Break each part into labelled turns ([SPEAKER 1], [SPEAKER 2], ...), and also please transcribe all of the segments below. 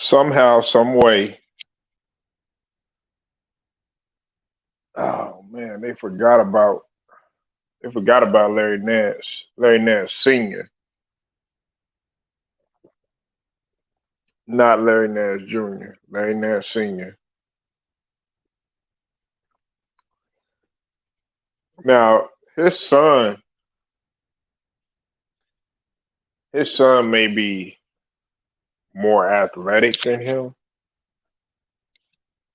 [SPEAKER 1] somehow, some way. Oh man, they forgot about Larry Nance, Larry Nance Senior, not Larry Nance Junior, Larry Nance Senior. Now his son, his son may be more athletic than him,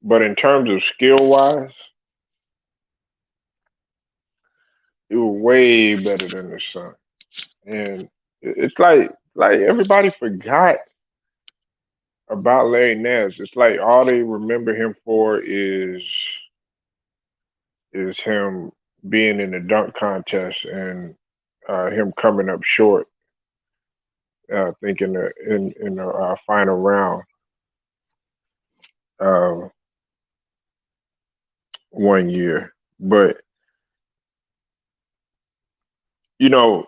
[SPEAKER 1] but in terms of skill wise, he was way better than his son. And it's like everybody forgot about Larry Nance. It's like all they remember him for is him being in the dunk contest and him coming up short. I think in the final round uh, one year. But you know,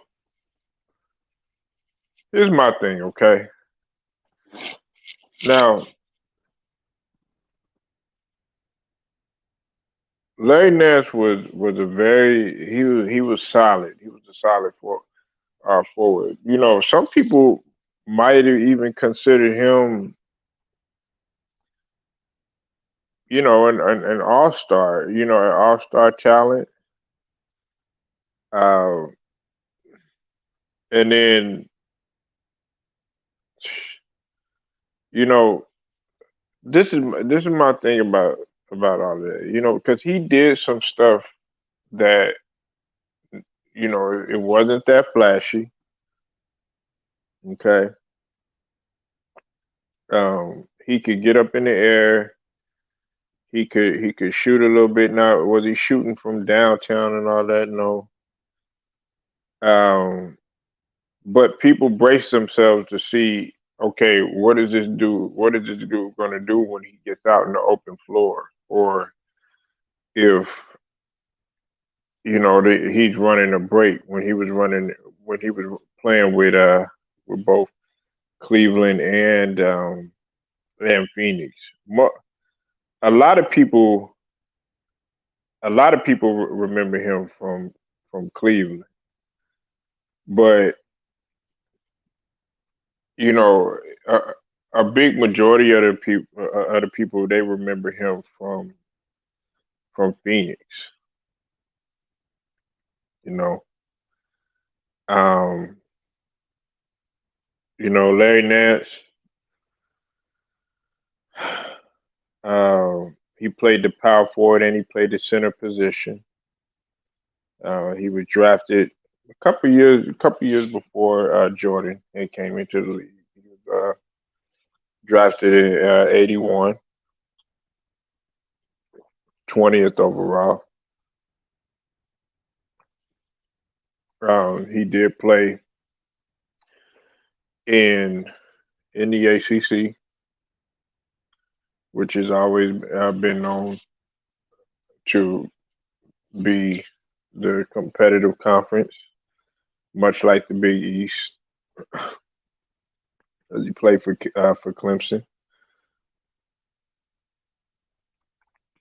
[SPEAKER 1] here's my thing. Okay, now Larry Nance was a very he was solid. He was a solid forward. You know, some people might have even considered him, you know, an all star. You know, an all star talent. Uh, and then, you know, this is my thing about all that. You know, because he did some stuff that it wasn't that flashy. Okay, he could get up in the air. He could shoot a little bit. Now, was he shooting from downtown and all that? No. Um, but people brace themselves to see, okay, what does this do? What is this dude going to do when he gets out in the open floor, or if he's running a break when he was playing with both Cleveland and Phoenix. A lot of people remember him from Cleveland, but you know, a, a big majority of the people they remember him from Phoenix. You know, um, Larry Nance. He played the power forward and he played the center position. He was drafted a couple years before Jordan and came into the league. He was drafted in '81, 20th overall. He did play in the ACC, which has always been known to be the competitive conference, much like the Big East, as he played for Clemson.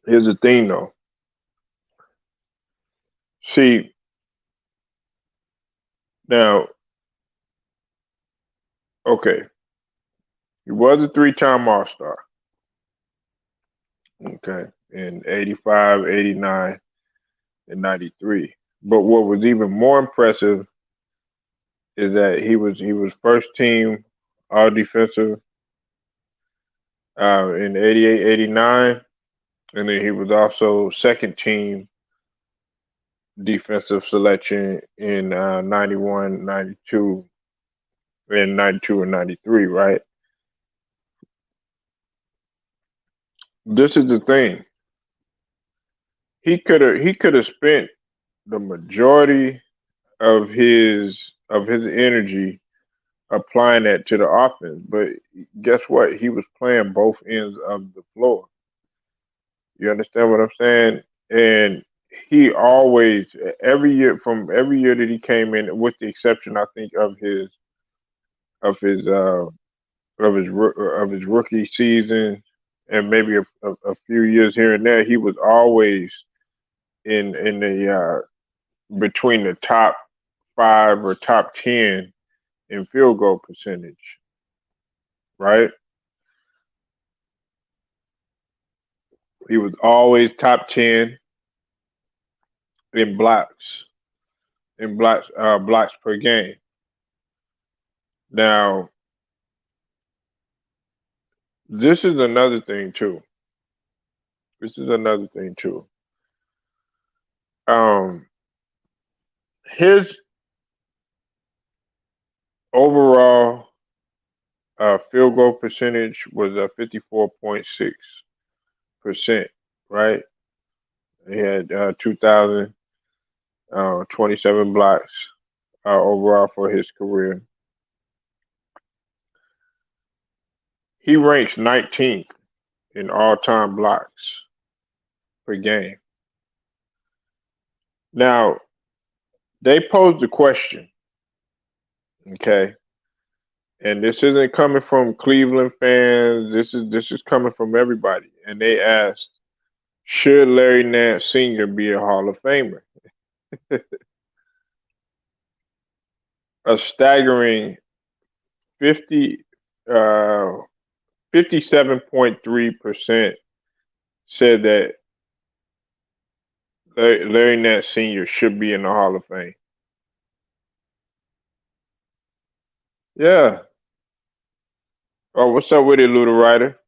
[SPEAKER 1] Here's the thing, though. See, now, okay, he was a three-time All-Star, okay, in '85, '89, and '93. But what was even more impressive is that he was first team All Defensive in '88, '89, and then he was also second team defensive selection in '91, '92, and '92 and '93. Right. This is the thing. He could have spent the majority of his energy applying that to the offense, but guess what? He was playing both ends of the floor. You understand what I'm saying? And he always, every year that he came in, with the exception, I think, of his of his rookie season, and maybe a few years here and there, he was always in the between the top five or top 10 in field goal percentage, right? He was always top 10 in blocks blocks per game. Now, this is another thing too. This is another thing too. Um, his overall field goal percentage was 54.6%, right? He had 2,027 blocks overall for his career. He ranks 19th in all-time blocks per game. Now, they posed the question, okay, and this isn't coming from Cleveland fans. This is coming from everybody, and they asked, should Larry Nance Sr. be a Hall of Famer? A staggering 50, uh, 57.3% said that Larry Nance Sr. should be in the Hall of Fame. Yeah. Oh, what's up with it, Little Rider?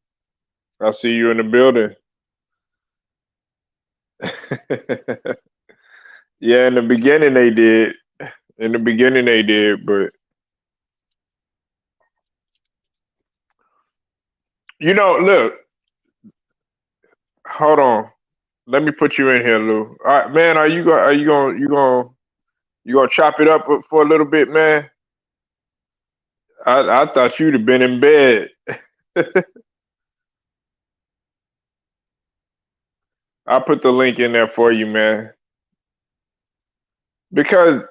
[SPEAKER 1] I see you in the building. Yeah, in the beginning they did. In the beginning they did, but look, hold on. Let me put you in here, Lou. All right, man, you gonna chop it up for a little bit, man? I thought you'd have been in bed. I put the link in there for you, man. Because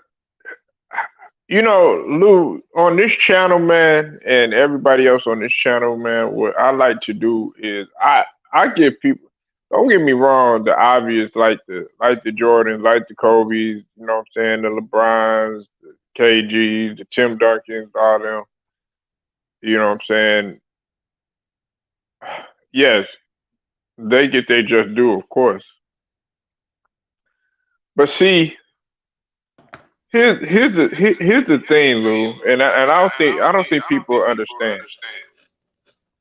[SPEAKER 1] Lou, on this channel, man, and everybody else on this channel, man, what I like to do is I give people. Don't get me wrong, the obvious, like the Jordans, like the Kobe's, you know what I'm saying, the LeBrons, the KGs, the Tim Duncans, all them. You know what I'm saying? Yes, they get their just due, of course. But see, here's the thing, Lou, and I don't think people understand.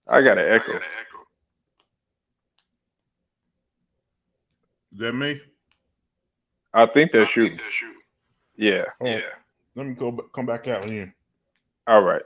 [SPEAKER 1] I got an echo.
[SPEAKER 2] Is that me?
[SPEAKER 1] I think that's you. Yeah.
[SPEAKER 2] Oh, let me come back out here.
[SPEAKER 1] All right.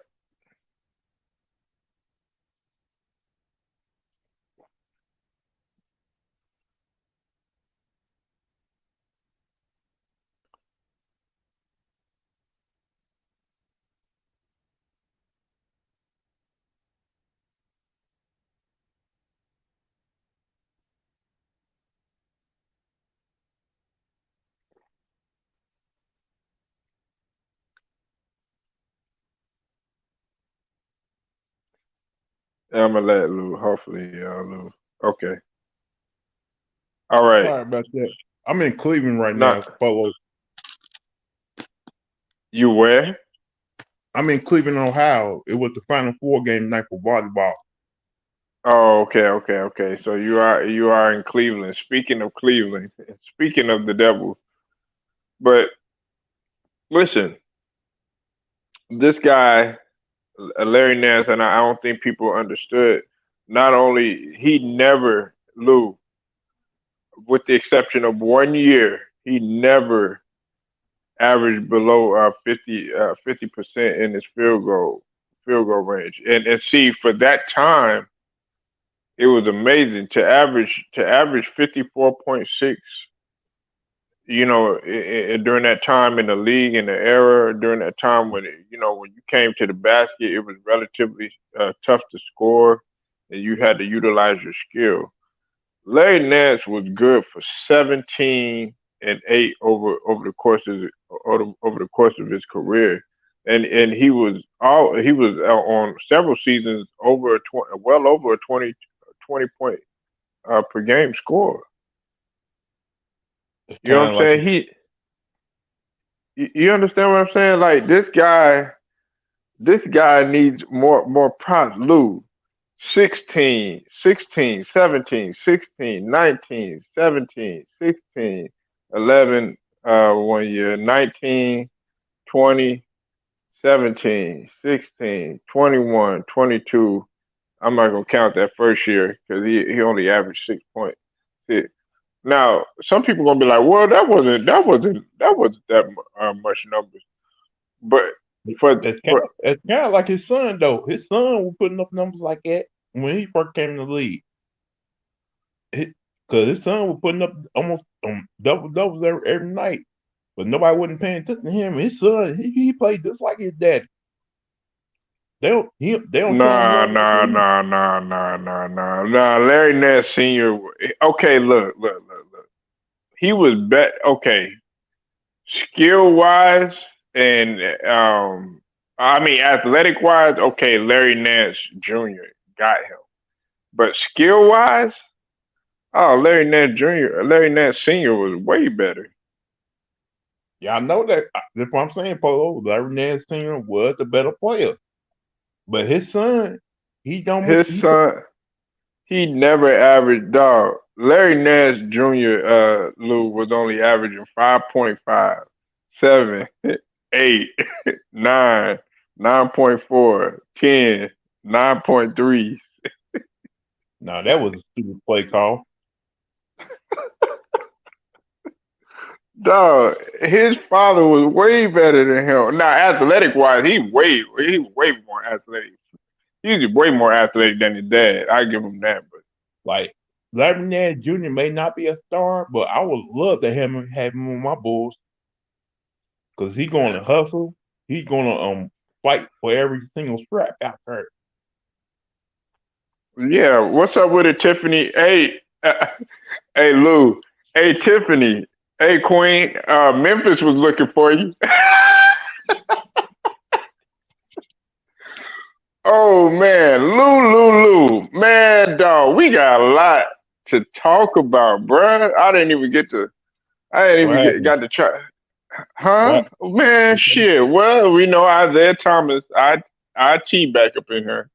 [SPEAKER 1] I'm gonna let Lou. Hopefully, Lou. Okay. All right.
[SPEAKER 2] Sorry about that. I'm in Cleveland right now.
[SPEAKER 1] Not
[SPEAKER 2] It's Polo.
[SPEAKER 1] you where?
[SPEAKER 2] I'm in Cleveland, Ohio. It was the Final Four game night for volleyball.
[SPEAKER 1] Oh, okay. So you are in Cleveland. Speaking of Cleveland, speaking of the devil, but listen, this guy, Larry Nance, and I don't think people understood. Not only he never Lou, with the exception of 1 year, he never averaged below 50% in his field goal range. And see, for that time, it was amazing to average 54.6. During that time in the league, in the era, during that time when when you came to the basket, it was relatively tough to score, and you had to utilize your skill. Larry Nance was good for 17 and 8 over the course of his career, and he was on several seasons over well over a 20 point per game score.
[SPEAKER 2] It's
[SPEAKER 1] You know what
[SPEAKER 2] kind
[SPEAKER 1] I'm
[SPEAKER 2] of like
[SPEAKER 1] saying? You understand what I'm saying? Like this guy needs more props. Lou, 16, 16, 17, 16, 19, 17, 16, 11 one year, 19, 20, 17, 16, 21, 22. I'm not gonna count that first year because he only averaged 6 points. See, now some people gonna be like, well, that wasn't that much numbers, but for for
[SPEAKER 2] it's kind of like his son though. His son was putting up numbers like that when he first came in the league. Because his son was putting up almost double doubles every night, but nobody wasn't paying attention to him. His son, he played just like his dad. They don't show him
[SPEAKER 1] nah
[SPEAKER 2] love like
[SPEAKER 1] nah
[SPEAKER 2] that.
[SPEAKER 1] nah nah nah nah nah. Larry Nance Senior. Okay, look. He was bet. Okay, skill wise and I mean athletic wise. Okay, Larry Nance Jr. got him, but skill wise, oh Larry Nance Senior was way better.
[SPEAKER 2] Yeah, I know that. That's what I'm saying, Polo. Larry Nance Sr. was the better player, but his son, he don't.
[SPEAKER 1] His son, he never averaged dog. Larry Nance Jr. Lou was only averaging 5.5, 7, 8, 9, 9.4, 10, 9.3.
[SPEAKER 2] No, that was a stupid play call.
[SPEAKER 1] Dog, his father was way better than him. Now, athletic wise, he way more athletic. He's way more athletic than his dad. I give him that. But
[SPEAKER 2] Like Larry Nance Jr. may not be a star, but I would love to have him on my Bulls because he's going to hustle. He's going to fight for every single scrap out there.
[SPEAKER 1] yeah, what's up with it, Tiffany? Hey, hey Lou. Hey Tiffany. Hey Queen. Memphis was looking for you. Oh man, Lou. Man, dog, we got a lot to talk about, bruh. I didn't
[SPEAKER 2] What
[SPEAKER 1] even
[SPEAKER 2] happened?
[SPEAKER 1] got to try.
[SPEAKER 2] What?
[SPEAKER 1] Huh? Man, shit. Well, we know Isaiah Thomas. IT back up in here.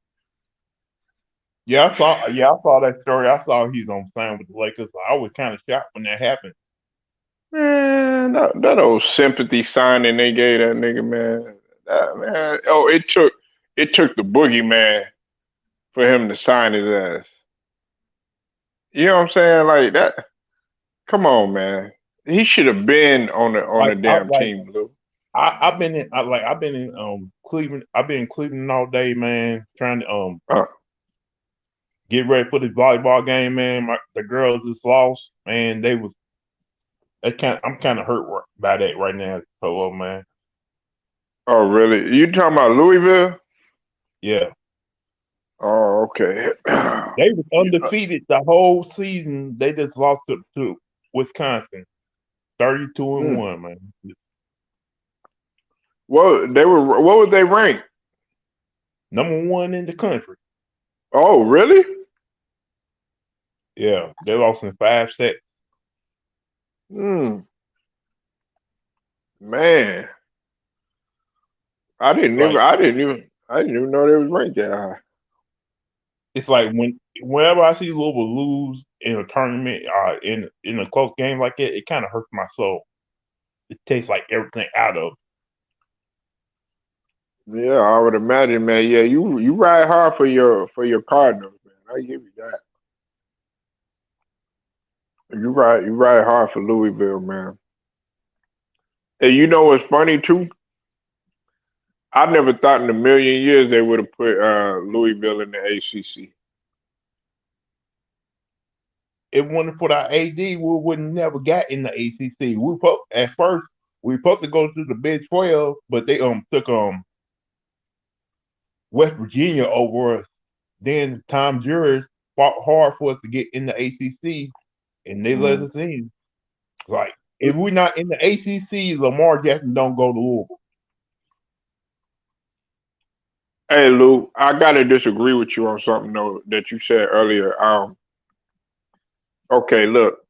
[SPEAKER 2] Yeah, I saw. Yeah, I saw that story. I saw he's on sign with the Lakers. I was kind of shocked when that happened.
[SPEAKER 1] Man, that old sympathy signing they gave that nigga, man. Man. Oh, it took the boogeyman for him to sign his ass. You know what I'm saying? Like that. Come on, man. He should have been on the damn
[SPEAKER 2] Like
[SPEAKER 1] team, Blue.
[SPEAKER 2] I've been in Cleveland. I've been in Cleveland all day, man. Trying to
[SPEAKER 1] Uh,
[SPEAKER 2] get ready for this volleyball game, man. The girls just lost, man. I'm kind of hurt by that right now, Polo, man.
[SPEAKER 1] oh, really? You talking about Louisville?
[SPEAKER 2] Yeah,
[SPEAKER 1] Oh, okay.
[SPEAKER 2] they was
[SPEAKER 1] Yeah.
[SPEAKER 2] undefeated the whole season. They just lost to Wisconsin, 32 and
[SPEAKER 1] Mm.
[SPEAKER 2] one, man.
[SPEAKER 1] What was they ranked?
[SPEAKER 2] Number one in the country.
[SPEAKER 1] Oh, really?
[SPEAKER 2] Yeah, they lost in 5 sets.
[SPEAKER 1] Hmm. Man,
[SPEAKER 2] Like
[SPEAKER 1] I didn't even know they was ranked that high.
[SPEAKER 2] it's like whenever I see Louisville lose in a tournament, in a close game like that, it kind of hurts my soul. It takes like everything out of.
[SPEAKER 1] Yeah, I would imagine, man. Yeah, you ride hard for your Cardinals, man. I give you that. You ride hard for Louisville, man. And you know what's funny too? I never thought in a million years they would have put Louisville in the ACC.
[SPEAKER 2] If it wasn't for our AD, we would never got in the ACC. At first we supposed to go to the Big 12, but they took West Virginia over us. Then Tom Jurors fought hard for us to get in the ACC, and they let
[SPEAKER 1] Mm.
[SPEAKER 2] us in. Like if we're not in the ACC, Lamar Jackson don't go to Louisville.
[SPEAKER 1] Hey Lou, I gotta disagree with you on something though that you said earlier. Okay, look,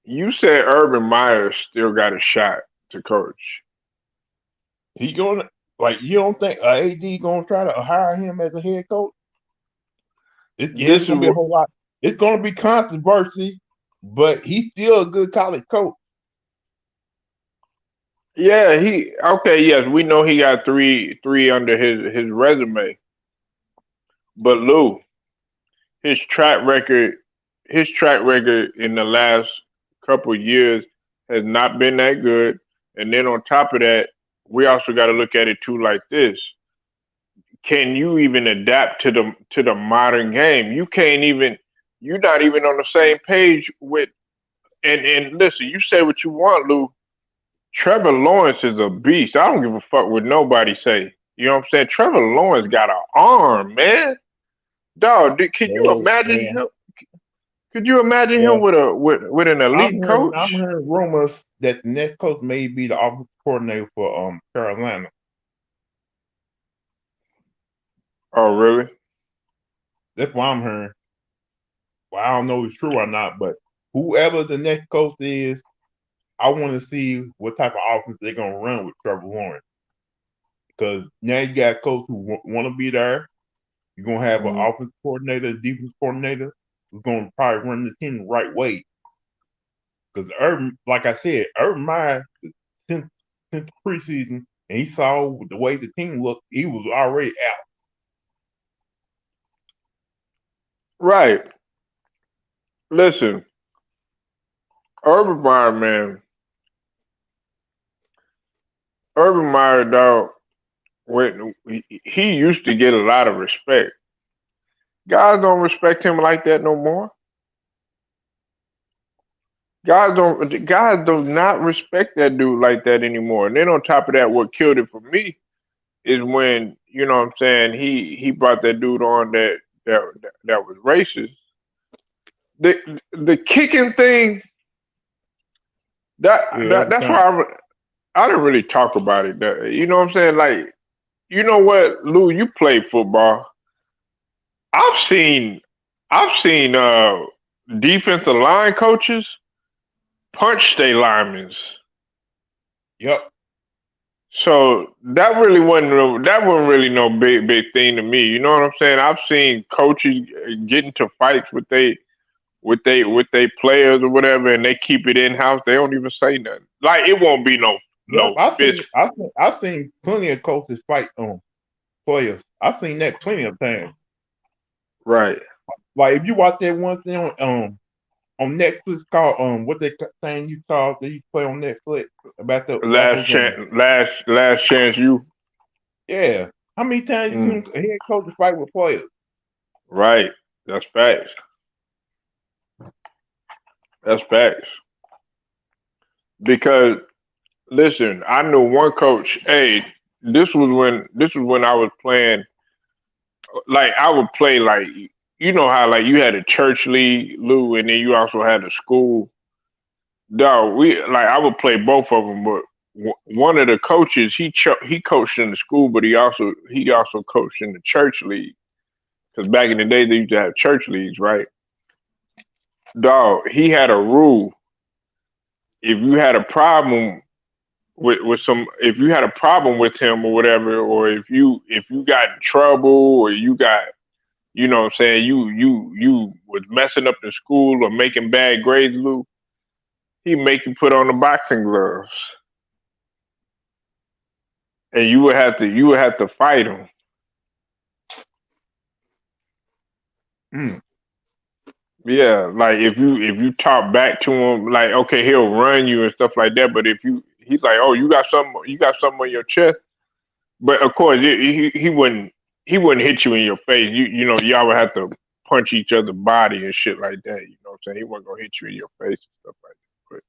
[SPEAKER 1] you said Urban Meyer still got a shot to coach.
[SPEAKER 2] He gonna like you don't think AD gonna try to hire him as a head coach? Yeah, it's
[SPEAKER 1] This is
[SPEAKER 2] gonna be a
[SPEAKER 1] what,
[SPEAKER 2] whole lot. It's gonna be controversy, but he's still a good college coach.
[SPEAKER 1] yeah, okay, yes, we know he got three under his resume, but Lou, his track record, his track record in the last couple of years has not been that good. And then on top of that, we also got to look at it too like this: can you even adapt to the modern game? You can't even. You're not even on the same page with. And listen, you say what you want, Lou. Trevor Lawrence is a beast. I don't give a fuck what nobody say. You know what I'm saying? Trevor Lawrence got an arm, man. Dog, can you
[SPEAKER 2] Oh
[SPEAKER 1] imagine
[SPEAKER 2] man,
[SPEAKER 1] him? Could you imagine him
[SPEAKER 2] well,
[SPEAKER 1] with with an elite
[SPEAKER 2] I'm
[SPEAKER 1] coach?
[SPEAKER 2] hearing rumors that the next coach may be the offensive coordinator for Carolina.
[SPEAKER 1] Oh, really?
[SPEAKER 2] That's what I'm hearing. Well, I don't know if it's true or not, but whoever the next coach is, I want to see what type of offense they're gonna run with Trevor Lawrence. Because now you got a coach who want to be there. You're gonna have an
[SPEAKER 1] Mm.
[SPEAKER 2] offensive coordinator, a defense coordinator who's gonna probably run the team the right way. Because Urban, like I said, Urban Meyer since since preseason, and he saw the way the team looked, he was already out.
[SPEAKER 1] Right. Listen, Urban Meyer, man. Urban Meyer, dog. When he used to get a lot of respect. Guys don't respect him like that no more. Guys do not respect that dude like that anymore. And then on top of that, what killed it for me is when, you know what I'm saying, he brought that dude on that was racist. The kicking thing,
[SPEAKER 2] Yeah, every
[SPEAKER 1] that's
[SPEAKER 2] time.
[SPEAKER 1] why I didn't really talk about it. You know what I'm saying? Like, you know what, Lou, you play football. I've seen I've seen defensive line coaches punch their linemen.
[SPEAKER 2] Yep.
[SPEAKER 1] So that wasn't really no big thing to me. You know what I'm saying? I've seen coaches get into fights with they players or whatever, and they keep it in house. They don't even say nothing. Like it won't be
[SPEAKER 2] Yep.
[SPEAKER 1] no fist.
[SPEAKER 2] I've seen plenty of coaches fight players. I've seen that plenty of times.
[SPEAKER 1] Right.
[SPEAKER 2] Like if you watch that one thing on Netflix called what they thing you call that you play on Netflix about
[SPEAKER 1] Last
[SPEAKER 2] those
[SPEAKER 1] chance. Last chance. You.
[SPEAKER 2] yeah. How many times you
[SPEAKER 1] Mm,
[SPEAKER 2] seen a head coach fight with players?
[SPEAKER 1] right. That's facts. That's facts. Because listen, I knew one coach. Hey, this was when I was playing. Like I would play like you know how like you had a church league, Lou, and then you also had a school. Dog, we like I would play both of them, but one of the coaches he coached in the school, but he also coached in the church league. Because back in the day they used to have church leagues, right? Dog, he had a rule. If you had a problem with some, if you had a problem with him or whatever, or if you got in trouble or you got you know what I'm saying, you was messing up in school or making bad grades, Lou, he make you put on the boxing gloves. And you would have to fight him.
[SPEAKER 2] Mm.
[SPEAKER 1] Yeah, like if you talk back to him, like okay, he'll run you and stuff like that. But if he's like, oh, you got something on your chest. But of course, he wouldn't hit you in your face. You know, y'all would have to punch each other's body and shit like that. You know what I'm saying? He wasn't gonna hit you in your face and stuff like that.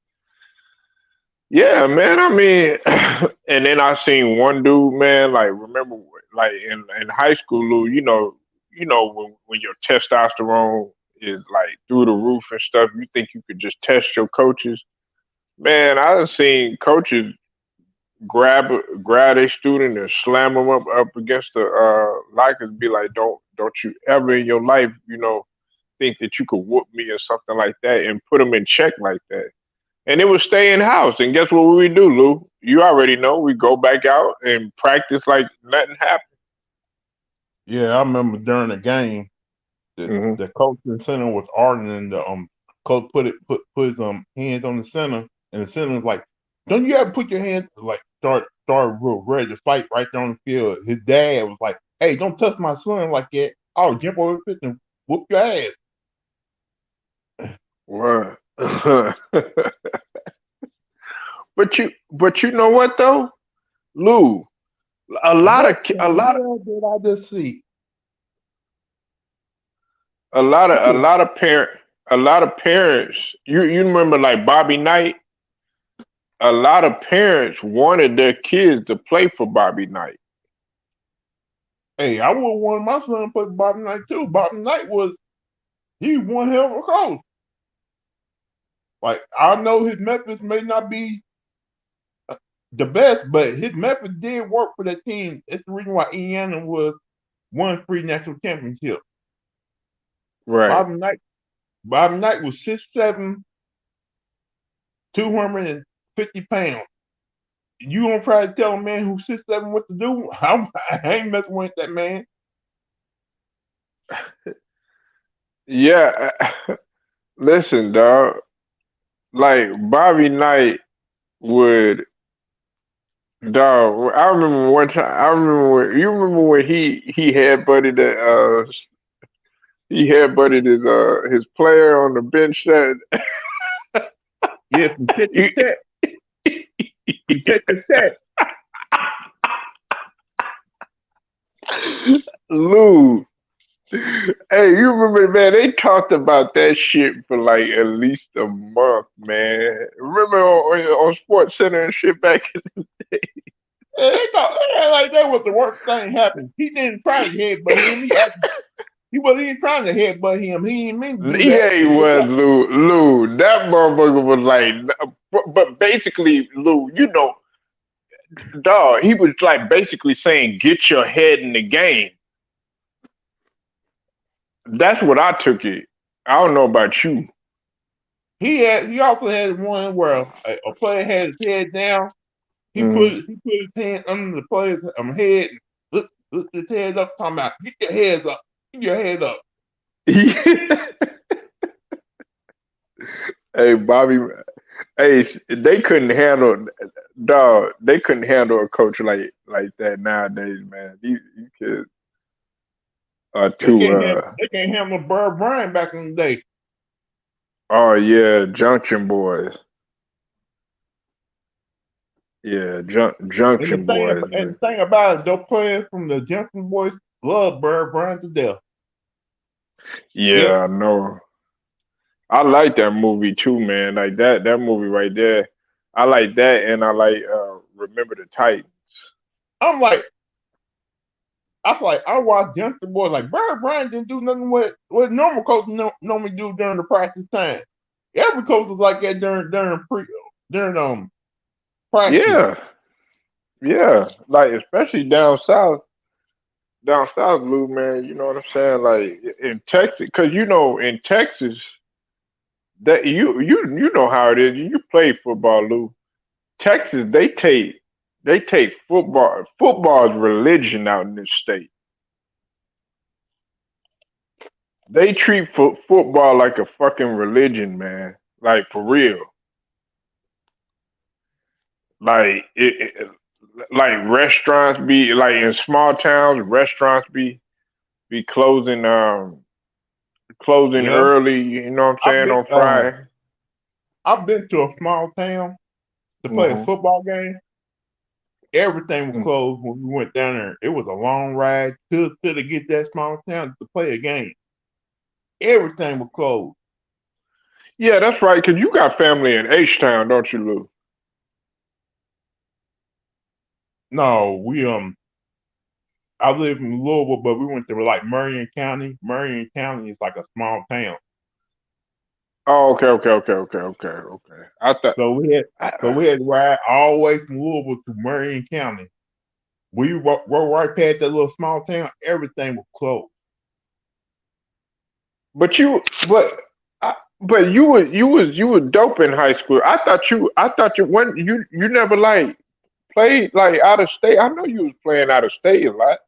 [SPEAKER 1] Yeah, man. I mean, and then I seen one dude, man. Like, remember, like in high school, Lou. You know when your testosterone is like through the roof and stuff. You think you could just test your coaches, man. I've seen coaches grab a student and slam them up against the lockers. Be like, don't you ever in your life, think that you could whoop me or something like that, and put them in check like that. And it would stay in house. And guess what we do, Lou? You already know. We go back out and practice like nothing happened.
[SPEAKER 2] Yeah, I remember during the game,
[SPEAKER 1] Hmm.
[SPEAKER 2] the coach in the center was arguing, and the coach put his hands on the center, and the center was like, "Don't you ever put your hands like start real ready to fight right there on the field?" His dad was like, "Hey, don't touch my son like that. I'll jump over the pitch and whoop your ass."
[SPEAKER 1] What? but you know what though, Lou? A lot
[SPEAKER 2] What
[SPEAKER 1] of
[SPEAKER 2] the
[SPEAKER 1] a lot
[SPEAKER 2] hell did I just see?
[SPEAKER 1] a
[SPEAKER 2] Who is?
[SPEAKER 1] lot of parents. You remember like Bobby Knight? A lot of parents wanted their kids to play for Bobby Knight.
[SPEAKER 2] Hey, I would want my son to play Bobby Knight too. Bobby Knight was he one hell of a coach. Like I know his methods may not be the best, but his method did work for that team. It's the reason why Indiana was won three national championships.
[SPEAKER 1] Right.
[SPEAKER 2] Bobby Knight, Bobby Knight was 6'7", 250 pounds. You gonna try to tell a man who's 6'7" what to do? I ain't messing with that man.
[SPEAKER 1] Yeah. Listen, dog. Like Bobby Knight would, dog. I remember one time. I remember when you remember when he headbutted he headbutted his player on the bench. That
[SPEAKER 2] Yeah, from tit to
[SPEAKER 1] you,
[SPEAKER 2] tat, from tit to tat.
[SPEAKER 1] Lou. Hey, you remember, man? They talked about that shit for like at least a month, man. Remember on Sports Center and shit back.
[SPEAKER 2] And they thought like that was the worst thing happened. He didn't try to headbutt him. He wasn't even trying to headbutt him. He didn't mean to do that.
[SPEAKER 1] Yeah, he was Lou. Lou, that motherfucker was like, but basically, Lou, dog, he was like basically saying, "Get your head in the game." That's what I took it. I don't know about you.
[SPEAKER 2] He also had one where a player had his head down.
[SPEAKER 1] Hmm.
[SPEAKER 2] He put his hand under the player's head, and lift his head up, talking about get your heads up, get your head up.
[SPEAKER 1] Hey, Bobby. Hey, they couldn't handle, dog. They couldn't handle a coach like that nowadays, man. These kids are too.
[SPEAKER 2] They can't handle Bird Bryant back in the day.
[SPEAKER 1] Oh yeah, Junction Boys. Yeah, Junction Boys,
[SPEAKER 2] And
[SPEAKER 1] man.
[SPEAKER 2] the thing about it, those players from the Johnson boys love Bird Bryant to death. Yep.
[SPEAKER 1] Yeah, I know. I like that movie too, man. Like that movie right there. I like that, and I like Remember the Titans.
[SPEAKER 2] I'm like, I was like, I watched Johnson boys like Bird Bryant didn't do nothing what normal coach normally do during the practice time. Every coach was like that during practice.
[SPEAKER 1] Yeah, yeah. Like especially down south, Lou, man. You know what I'm saying? Like in Texas, because in Texas that you know how it is. You play football, Lou. Texas, they take football's religion out in this state. They treat football like a fucking religion, man. Like for real. Like like restaurants be like in small towns, restaurants be closing
[SPEAKER 2] Yeah,
[SPEAKER 1] early. You know what I'm
[SPEAKER 2] I've
[SPEAKER 1] saying,
[SPEAKER 2] been
[SPEAKER 1] on Friday.
[SPEAKER 2] I've been to a small town to play a
[SPEAKER 1] Hmm.
[SPEAKER 2] football game. Everything was
[SPEAKER 1] Mm.
[SPEAKER 2] closed when we went down there. It was a long ride to get that small town to play a game. Everything was closed.
[SPEAKER 1] Yeah, that's right. Cause you got family in H Town, don't you, Lou?
[SPEAKER 2] No, we I live in Louisville, but we went to like Marion County. Marion County is like a small town.
[SPEAKER 1] Oh, okay, okay, okay, okay, okay, okay. I thought.
[SPEAKER 2] So we had so
[SPEAKER 1] I,
[SPEAKER 2] we had to ride all the way from Louisville to Marion County. We were right past that little small town. Everything was closed.
[SPEAKER 1] but you, but, but you were dope in high school. I thought you when you never like played like out of state. I know you was playing out of state a lot.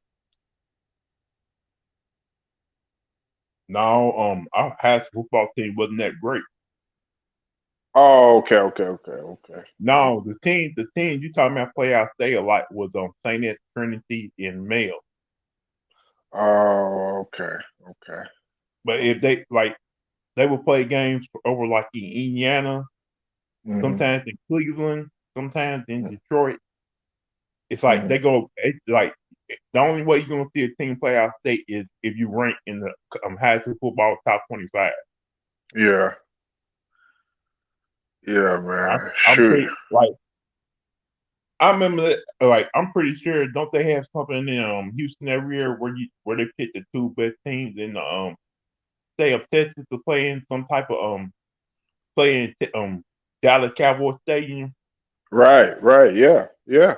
[SPEAKER 2] No, our high school football team wasn't that great.
[SPEAKER 1] Oh, okay, okay, okay, okay.
[SPEAKER 2] No, the team you talking about play out state a lot was Saint Anne, Trinity, and Mayo.
[SPEAKER 1] Oh, okay, okay.
[SPEAKER 2] But if they would play games over like in Indiana,
[SPEAKER 1] Mm-hmm.
[SPEAKER 2] sometimes in Cleveland, sometimes in Detroit. It's like
[SPEAKER 1] Hmm.
[SPEAKER 2] they go. It's like the only way you're gonna see a team play out state is if you rank in the high school football top 25.
[SPEAKER 1] Yeah, yeah,
[SPEAKER 2] I'm,
[SPEAKER 1] man.
[SPEAKER 2] I'm
[SPEAKER 1] Shoot.
[SPEAKER 2] pretty like I remember that, like I'm pretty sure don't they have something in Houston every year where they pick the two best teams in the state of Texas to play in some type of play in Dallas Cowboy Stadium.
[SPEAKER 1] Right, right. Yeah, yeah,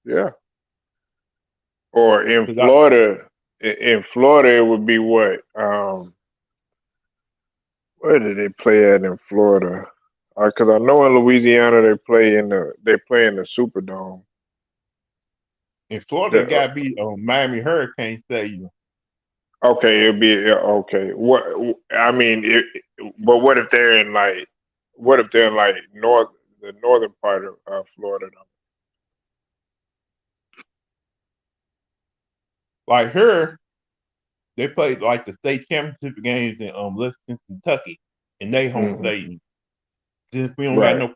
[SPEAKER 1] yeah. Or in
[SPEAKER 2] Cause I
[SPEAKER 1] Florida, in Florida, it would be what? Where did they play at in Florida? Because I know in Louisiana they play in the Superdome.
[SPEAKER 2] in Florida
[SPEAKER 1] The,
[SPEAKER 2] it gotta be Miami Hurricane Stadium.
[SPEAKER 1] okay, it'd be yeah, okay. What I mean, but what if they're in like the northern part of Florida?
[SPEAKER 2] Like here, they played like the state championship games in Lexington, Kentucky, in their home
[SPEAKER 1] Hmm.
[SPEAKER 2] stadium. Since we don't got
[SPEAKER 1] Right.
[SPEAKER 2] no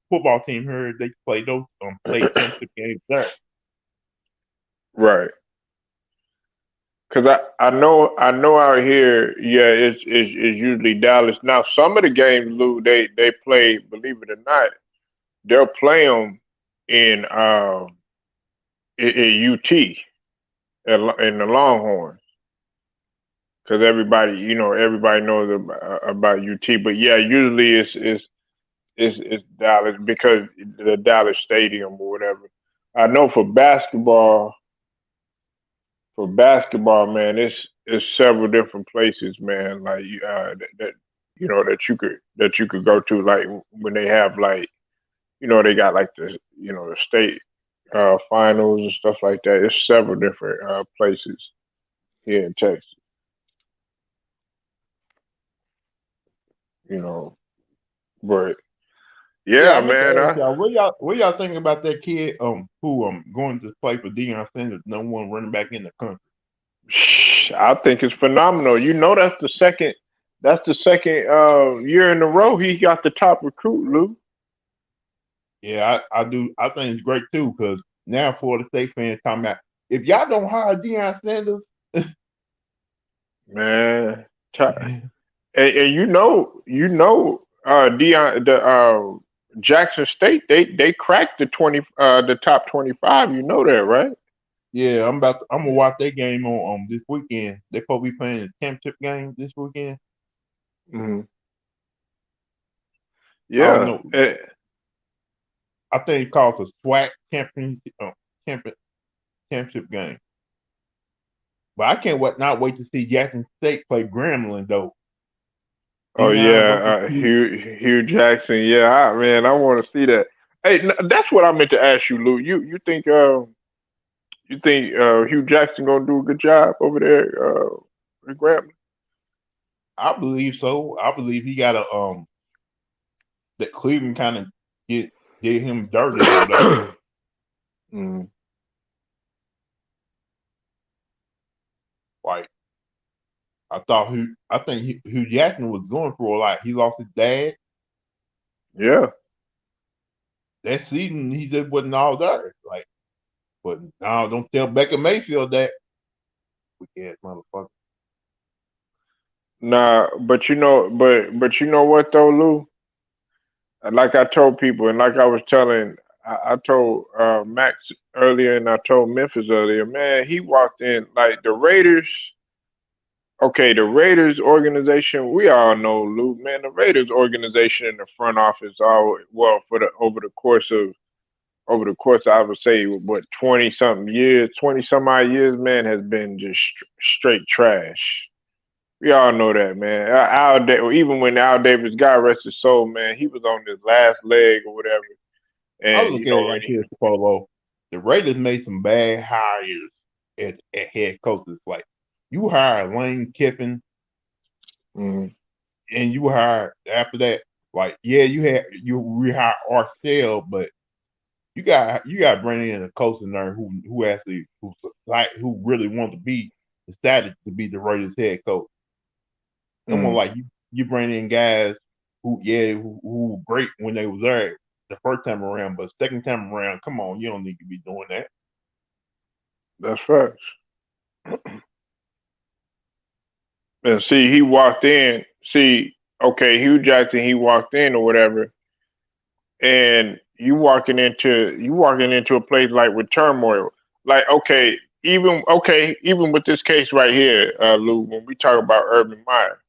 [SPEAKER 2] football team here, they play those state championship games there.
[SPEAKER 1] Right. Cause I know out here, yeah, it's usually Dallas. Now some of the games, Lou, they play. Believe it or not, they'll play them in in UT in the Longhorns. Cause everybody knows about UT. But yeah, usually it's Dallas because the Dallas Stadium or whatever. I know for basketball, man, it's several different places, man. Like that that you could go to, like when they have like they got like the state finals and stuff like that. It's several different places here in Texas. You know, but
[SPEAKER 2] Yeah,
[SPEAKER 1] yeah,
[SPEAKER 2] I meant to
[SPEAKER 1] man.
[SPEAKER 2] ask y'all, what y'all think about that kid who going to play for Deion Sanders, number one running back in the country?
[SPEAKER 1] I think it's phenomenal. That's the second year in a row he got the top recruit, Lou.
[SPEAKER 2] Yeah, I do. I think it's great too because now Florida State fans talking about if y'all don't hire Deion Sanders,
[SPEAKER 1] Man, and Dion Jackson State they cracked the top 25. You know that, right?
[SPEAKER 2] yeah, I'm gonna watch that game on this weekend. They probably playing the championship game this weekend.
[SPEAKER 1] Hmm.
[SPEAKER 2] I don't
[SPEAKER 1] Yeah.
[SPEAKER 2] know. I think it's called the SWAC champion, championship game. But I can't not wait to see Jackson State play Grambling though.
[SPEAKER 1] Oh
[SPEAKER 2] Deion versus
[SPEAKER 1] yeah, Hugh Jackson. Yeah, man, I want to see that. Hey, that's what I meant to ask you, Lou. You think Hugh Jackson gonna do a good job over there at Grambling?
[SPEAKER 2] I believe so. I believe he got a that Cleveland kind of get did him dirty over there.
[SPEAKER 1] Mm,
[SPEAKER 2] Like I think Hugh Jackson was going for a lot. He lost his dad
[SPEAKER 1] yeah.
[SPEAKER 2] that season. He just wasn't all there. Like, but now don't tell Baker Mayfield that. Wicked motherfucker.
[SPEAKER 1] Nah, but you know what though, Lou? Like I told people, and like I was telling, I told Max earlier, and I told Memphis earlier. Man, he walked in like the Raiders. okay, the Raiders organization, we all know, Luke, man, the Raiders organization in the front office, all well for the over the course, I would say, what, 20 something years, 20 some odd years, man, has been just straight trash. We all know that, man. Even when Al Davis, God rest his soul, man, he was on his last leg or whatever,
[SPEAKER 2] I
[SPEAKER 1] and
[SPEAKER 2] look at it like
[SPEAKER 1] and
[SPEAKER 2] this, Polo. The Raiders made some bad hires at head coaches. Like you hired Lane Kiffin,
[SPEAKER 1] mm,
[SPEAKER 2] and you hired after that. Like you rehired Arcel, but you got to bring in a coach in there who actually who really wants to be decided to be the Raiders head coach. Someone
[SPEAKER 1] mm,
[SPEAKER 2] like you bring in guys who were great when they was there the first time around, but second time around, come on, you don't need to be doing that.
[SPEAKER 1] that's facts. And see, he walked in. See, okay, Hugh Jackson, he walked in or whatever, and you walking into a place like with turmoil. Like, even with this case right here, Lou, when we talk about Urban Meyer,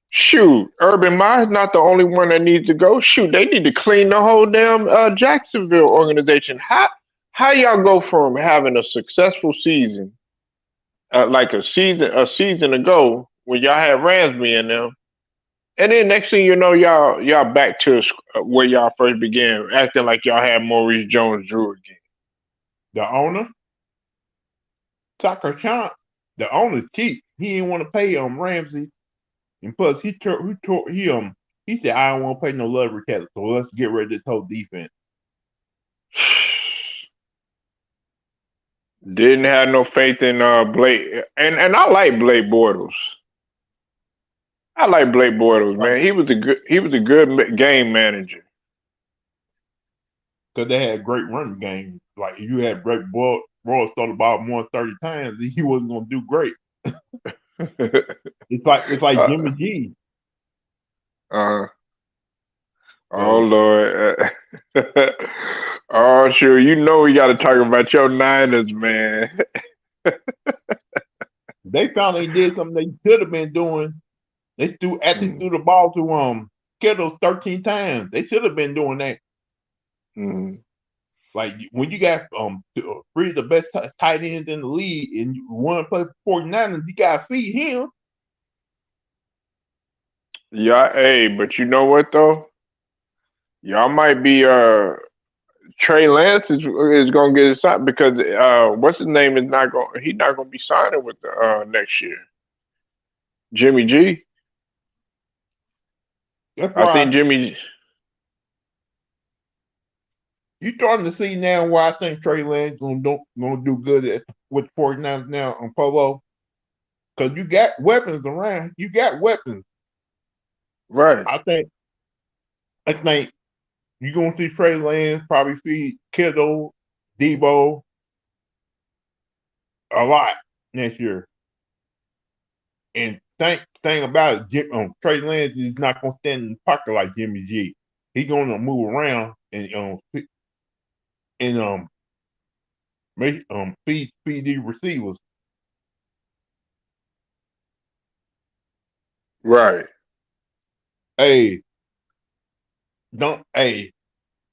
[SPEAKER 1] shoot, Urban Meyer's not the only one that needs to go. Shoot, they need to clean the whole damn Jacksonville organization. How y'all go from having a successful season, like a season ago when y'all had Ramsby in them, and then next thing you know, y'all back to where y'all first began, acting like y'all had Maurice Jones-Drew again.
[SPEAKER 2] The owner, Tucker Chant, the owner cheap. He didn't want to pay Ramsey, and plus he said I don't want to pay no luxury tax, so let's get rid of this whole defense.
[SPEAKER 1] Didn't have no faith in Blake, and I like Blake Bortles. I like Blake Bortles,
[SPEAKER 2] Like
[SPEAKER 1] man. He was a good game manager.
[SPEAKER 2] because they had great running game. Like if you had Blake Bortles throw the ball more than 30 times, he wasn't gonna do great. It's like
[SPEAKER 1] uh,
[SPEAKER 2] Jimmy G.
[SPEAKER 1] uh, oh
[SPEAKER 2] So
[SPEAKER 1] Lord. Oh sure, you know we got to talk about your Niners, man.
[SPEAKER 2] they finally did something they should have been doing. Actually
[SPEAKER 1] Mm,
[SPEAKER 2] threw the ball to Kittle 13 times. They should have been doing that.
[SPEAKER 1] mm.
[SPEAKER 2] Like when you got three of the best tight ends in the league and you want to play for 49ers, you gotta feed him.
[SPEAKER 1] Yeah, hey, but you know what though? Y'all might be Trey Lance is gonna get his shot because what's his name is not going he's not gonna be signing with the next year. Jimmy G.
[SPEAKER 2] That's
[SPEAKER 1] I think
[SPEAKER 2] why
[SPEAKER 1] Jimmy.
[SPEAKER 2] you starting to see now why I think Trey Lance gonna do good with the 49ers now on Polo. Because you got weapons around. You got weapons.
[SPEAKER 1] Right.
[SPEAKER 2] I think I think you're gonna see Trey Lance probably feed Kittle, Debo a lot next year. And thing about it, Trey Lance is not gonna stand in the pocket like Jimmy G. He's gonna move around and make feed the receivers.
[SPEAKER 1] Right.
[SPEAKER 2] Hey, don't hey.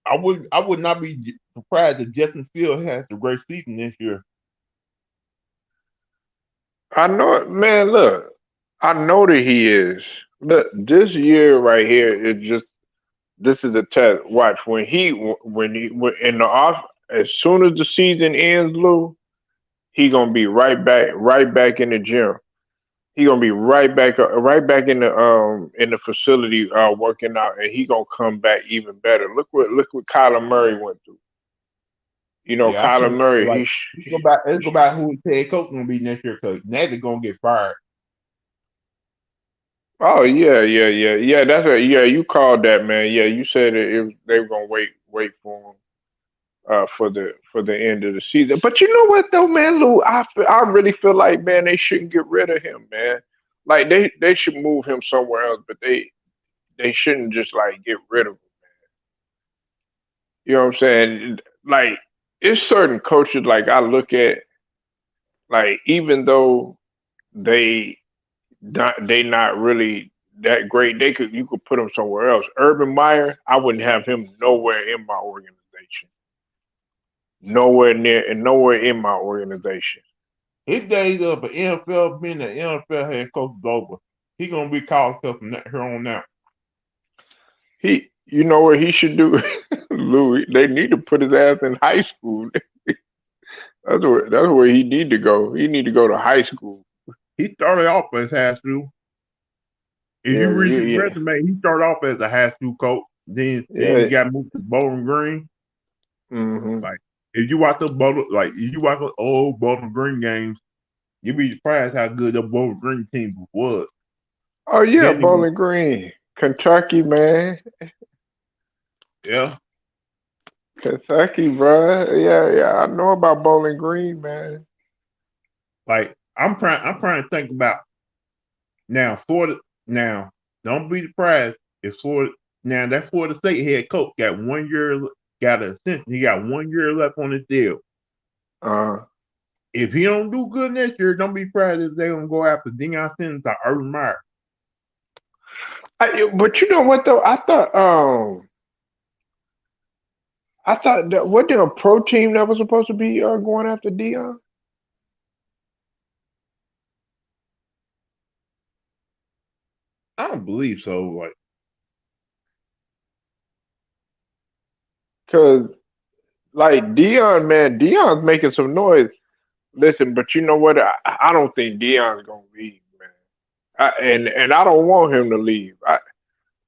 [SPEAKER 2] I would not be surprised if Justin Fields has a great season this year.
[SPEAKER 1] I know it, man. Look, I know that he is. Look, this year right here is just this is a test. Watch when in the off as soon as the season ends, Lou, he gonna be right back in the gym. He gonna be right back in the facility working out, and he gonna come back even better. Look what Kyler Murray went through.
[SPEAKER 2] Yeah, I
[SPEAKER 1] Kyler
[SPEAKER 2] think
[SPEAKER 1] Murray.
[SPEAKER 2] like let's go back who his head coach gonna be next year because Nagy gonna get fired.
[SPEAKER 1] Oh yeah, yeah, yeah, yeah. Yeah. You called that, man. Yeah, you said they were gonna wait for him for the end of the season. But you know what though, man, Lou, I really feel like, man, they shouldn't get rid of him, man. Like they should move him somewhere else, but they shouldn't just like get rid of him. You know what I'm saying? Like it's certain coaches like I look at, like even though they they not really that great. You could put him somewhere else. Urban Meyer, I wouldn't have him nowhere in my organization. Nowhere near and nowhere in my organization.
[SPEAKER 2] His days of an NFL being an NFL head coach is over. He gonna be called up from here on out.
[SPEAKER 1] You know what he should do, Louis? They need to put his ass in high school. That's where he need to go. He need to go to high school.
[SPEAKER 2] He started off as high school. If you
[SPEAKER 1] Yeah,
[SPEAKER 2] read
[SPEAKER 1] yeah,
[SPEAKER 2] his
[SPEAKER 1] yeah,
[SPEAKER 2] resume, he started off as a high school coach. Then he
[SPEAKER 1] yeah.
[SPEAKER 2] got moved to Bowling Green.
[SPEAKER 1] Hmm.
[SPEAKER 2] Like if you watch the old Bowling Green games, you'd be surprised how good the Bowling Green team was.
[SPEAKER 1] Oh yeah,
[SPEAKER 2] Then he went,
[SPEAKER 1] Bowling Green, Kentucky, man.
[SPEAKER 2] yeah,
[SPEAKER 1] Kentucky, bro. Yeah, yeah. I know about Bowling Green, man.
[SPEAKER 2] like I'm trying to think about now Florida. Now don't be surprised if Florida now that Florida State head coach got a extension. He got 1 year left on his deal.
[SPEAKER 1] Uh,
[SPEAKER 2] If he don't do good next year, don't be surprised if they're gonna go after Deion Sanders or Urban Meyer.
[SPEAKER 1] but you know what though? I thought that what the pro team that was supposed to be going after Dion?
[SPEAKER 2] I don't believe so. Like
[SPEAKER 1] Cause like Dion, man, Dion's making some noise. Listen, but you know what? I don't think Dion's gonna leave, man. And I don't want him to leave.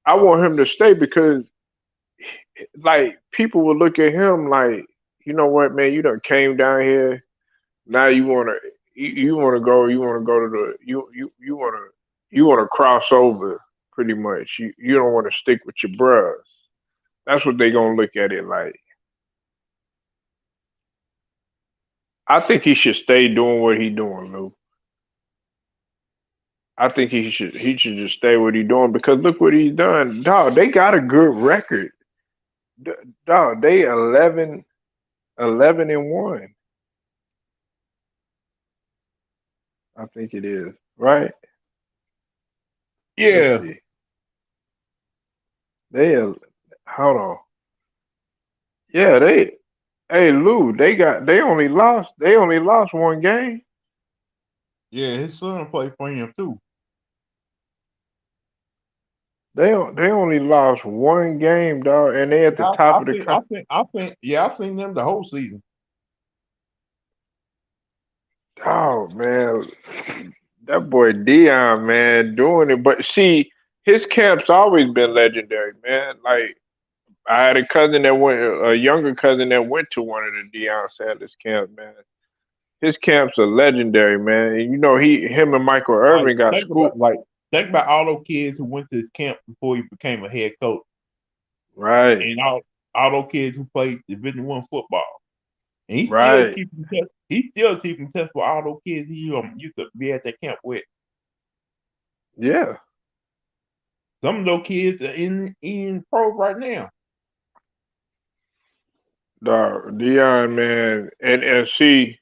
[SPEAKER 1] I want him to stay because like people will look at him like, you know what, man, you done came down here. Now you wanna go to the you wanna cross over pretty much. You don't wanna stick with your bros. That's what they gonna look at it like. I think he should stay doing what he doing, Lou. I think he should just stay what he doing because look what he's done. Dog, they got a good record. D- Dog, they 11 and 1. I think it is. Right? Let's
[SPEAKER 2] yeah,
[SPEAKER 1] see. They hold on. Yeah, they hey Lou, they only lost one game.
[SPEAKER 2] yeah, his son played for him too.
[SPEAKER 1] They only lost one game, dog, and they at the
[SPEAKER 2] Yeah,
[SPEAKER 1] top of the country.
[SPEAKER 2] I seen them the whole season.
[SPEAKER 1] Oh man, that boy Dion, man, doing it. But see, his camp's always been legendary, man. Like I had a younger cousin that went to one of the Deion Sanders camps, man. His camps are legendary, man. And you know, him and Michael
[SPEAKER 2] Like
[SPEAKER 1] Irvin got scooped.
[SPEAKER 2] think about all those kids who went to his camp before he became a head coach,
[SPEAKER 1] Right,
[SPEAKER 2] and all those kids who played Division I football. And
[SPEAKER 1] right.
[SPEAKER 2] he still keeping test for all those kids he used to be at that camp with.
[SPEAKER 1] Yeah.
[SPEAKER 2] Some of those kids are in pro right now.
[SPEAKER 1] Dion, man. And see,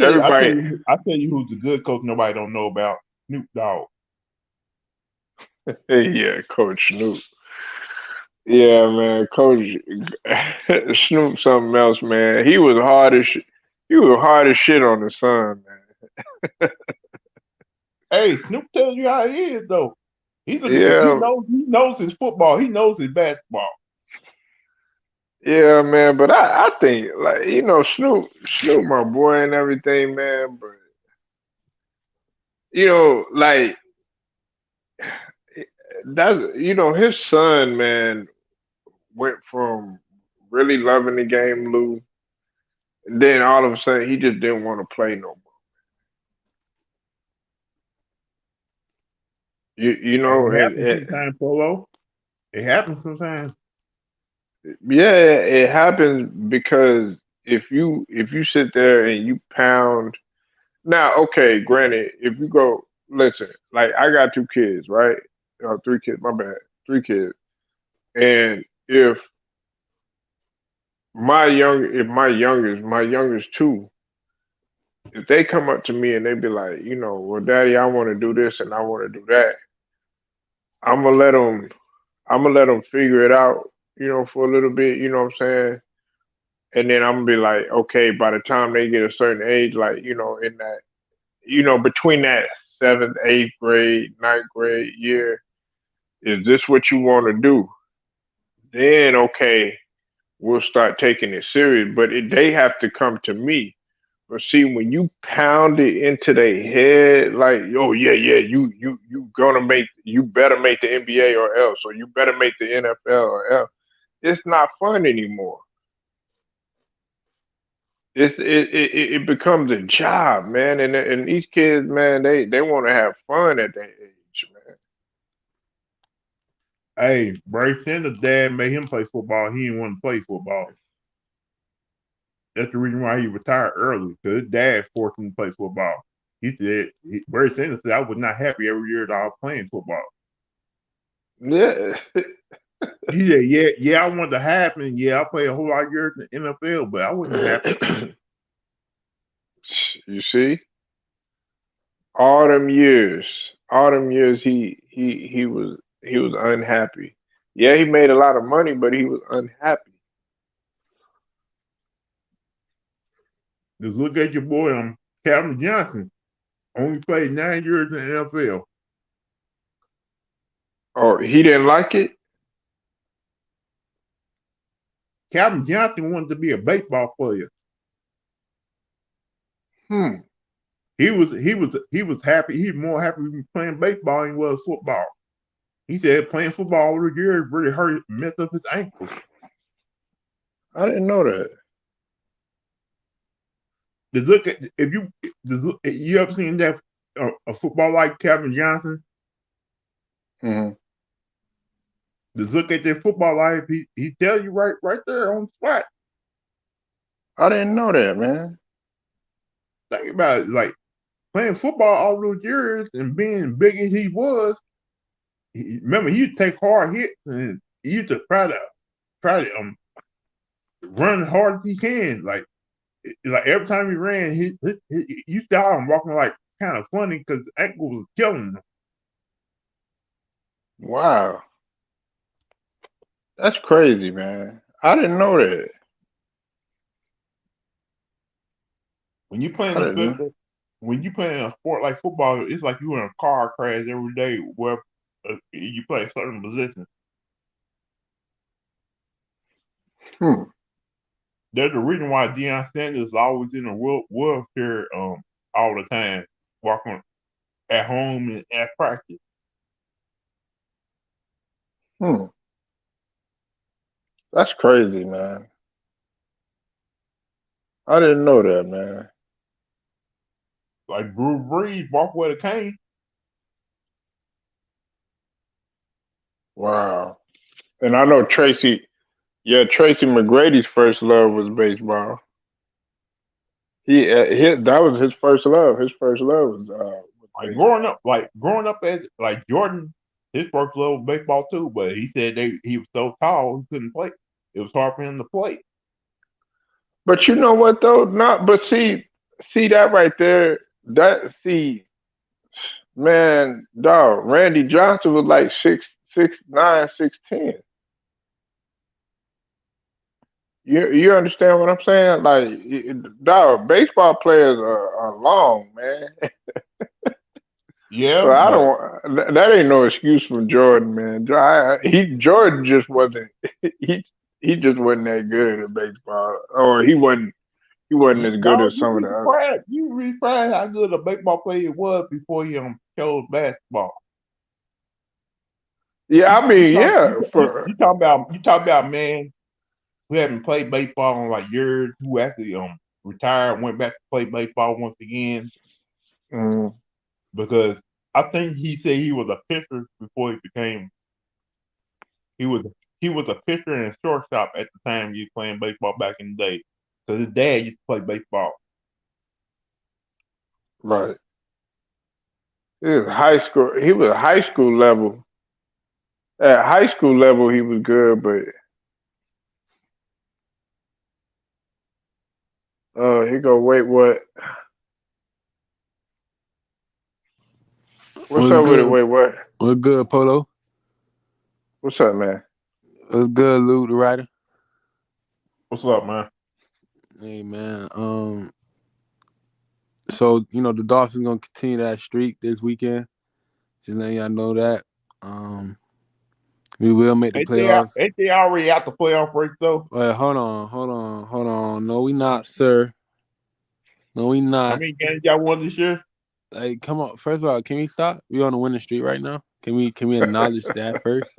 [SPEAKER 1] everybody,
[SPEAKER 2] I tell you who's a good coach nobody don't know about. Snoop Dogg.
[SPEAKER 1] yeah, Coach Snoop. Yeah, man, Coach Snoop something else, man. He was hard as shit on the son, man.
[SPEAKER 2] Hey, Snoop tells you how he is though.
[SPEAKER 1] Yeah,
[SPEAKER 2] He knows his football. He knows his basketball.
[SPEAKER 1] yeah, man. But I think like Snoop, my boy and everything, man. But like that, his son, man, went from really loving the game, Lou. And then all of a sudden, he just didn't want to play no more. You
[SPEAKER 2] And
[SPEAKER 1] know,
[SPEAKER 2] it happens sometimes, Polo. It happens sometimes.
[SPEAKER 1] yeah, it happens because if you sit there and you pound now, okay, granted, if you go listen, like I got 2 kids, right? 3 kids, my bad, 3 kids, and if my youngest two if they come up to me and they be like, well, Daddy, I want to do this and I want to do that, I'm gonna let them. I'm gonna let them figure it out, for a little bit. You know what I'm saying? And then I'm gonna be like, okay, by the time they get a certain age, like in that, between that seventh, eighth grade, ninth grade year, is this what you want to do? Then okay, we'll start taking it serious. But they have to come to me. But see, when you pound it into their head, like, oh yeah, yeah, you better make the NBA or else, or you better make the NFL or else. It's not fun anymore. It becomes a job, man, and these kids, man, they want to have fun at that age, man.
[SPEAKER 2] Hey, Bray Sanders' dad made him play football. He didn't want to play football. That's the reason why he retired early, because his dad forced him to play football. He said, Barry Sanders said, I was not happy every year that I was playing football.
[SPEAKER 1] Yeah,
[SPEAKER 2] He said, yeah, I wanted to happen. Yeah, I played a whole lot of years in the NFL, but I wasn't happy.
[SPEAKER 1] you see, all them years, he was unhappy. Yeah, he made a lot of money, but he was unhappy.
[SPEAKER 2] Just look at your boy, Calvin Johnson. Only played 9 years in the NFL.
[SPEAKER 1] Oh, he didn't like it.
[SPEAKER 2] Calvin Johnson wanted to be a baseball player.
[SPEAKER 1] Hmm.
[SPEAKER 2] He was happy. He was more happy playing baseball than he was football. He said playing football all the years really hurt, messed up his ankles.
[SPEAKER 1] I didn't know that.
[SPEAKER 2] To look at if you ever seen that a football like Calvin Johnson?
[SPEAKER 1] Hmm.
[SPEAKER 2] To look at their football life, he tell you right there on the spot.
[SPEAKER 1] I didn't know that, man.
[SPEAKER 2] Think about it, like playing football all those years and being big as he was. Remember, he would take hard hits and he used to try to run as hard as he can. Like every time he ran, you saw him walking like kind of funny because his ankle was killing him.
[SPEAKER 1] Wow, that's crazy, man. I didn't know that.
[SPEAKER 2] When you playing
[SPEAKER 1] I
[SPEAKER 2] a
[SPEAKER 1] didn't.
[SPEAKER 2] football, when you playing a sport like football, it's like you in a car crash every day where you play a certain position.
[SPEAKER 1] Hmm.
[SPEAKER 2] There's a reason why Deion Sanders is always in a wheelchair all the time, walking at home and at practice.
[SPEAKER 1] Hmm. That's crazy, man. I didn't know that, man.
[SPEAKER 2] Like Drew Brees walk with a cane.
[SPEAKER 1] Wow. And I know Tracy. Yeah, Tracy McGrady's first love was baseball. That was his first love. His first love was
[SPEAKER 2] Like
[SPEAKER 1] baseball.
[SPEAKER 2] growing up as like Jordan, his first love was baseball too, but he said he was so tall he couldn't play. It was hard for him to play.
[SPEAKER 1] But you know what though? Not. But see that right there. That see, man, dog. Randy Johnson was like 6'9", 6'10". You understand what I'm saying? Like, dog. Baseball players are long, man. So
[SPEAKER 2] Yeah,
[SPEAKER 1] I
[SPEAKER 2] but
[SPEAKER 1] don't. That ain't no excuse for Jordan, man. Jordan just wasn't. He he just wasn't that good at baseball, or he wasn't as good
[SPEAKER 2] no,
[SPEAKER 1] as some of the other.
[SPEAKER 2] you be surprised how good a baseball player was before he chose basketball.
[SPEAKER 1] Yeah, I
[SPEAKER 2] You
[SPEAKER 1] mean,
[SPEAKER 2] talk
[SPEAKER 1] yeah, for
[SPEAKER 2] you talk about a man who haven't played baseball in like years, who actually retired, went back to play baseball once again
[SPEAKER 1] mm,
[SPEAKER 2] because I think he said he was a pitcher before he was he was a pitcher and a shortstop at the time he was playing baseball back in the day. Because his dad used to play baseball.
[SPEAKER 1] right. He was high school level. At high school level, he was good, but he go wait what? What's
[SPEAKER 3] What's
[SPEAKER 1] up with it?
[SPEAKER 3] good?
[SPEAKER 1] Wait, what?
[SPEAKER 3] What's good, Polo?
[SPEAKER 1] What's up, man?
[SPEAKER 3] What's good, Luke the writer?
[SPEAKER 2] What's up, man?
[SPEAKER 3] Hey man. So the Dolphins gonna continue that streak this weekend. Just letting y'all know that. Um, we will make the playoffs.
[SPEAKER 2] Ain't they already out the playoff break though?
[SPEAKER 3] Wait, hold on. No, we not, sir. No, we
[SPEAKER 2] How
[SPEAKER 3] not.
[SPEAKER 2] many games y'all won this year?
[SPEAKER 3] Like, come on. First of all, can we stop? We on the winning streak right now. Can we acknowledge that first?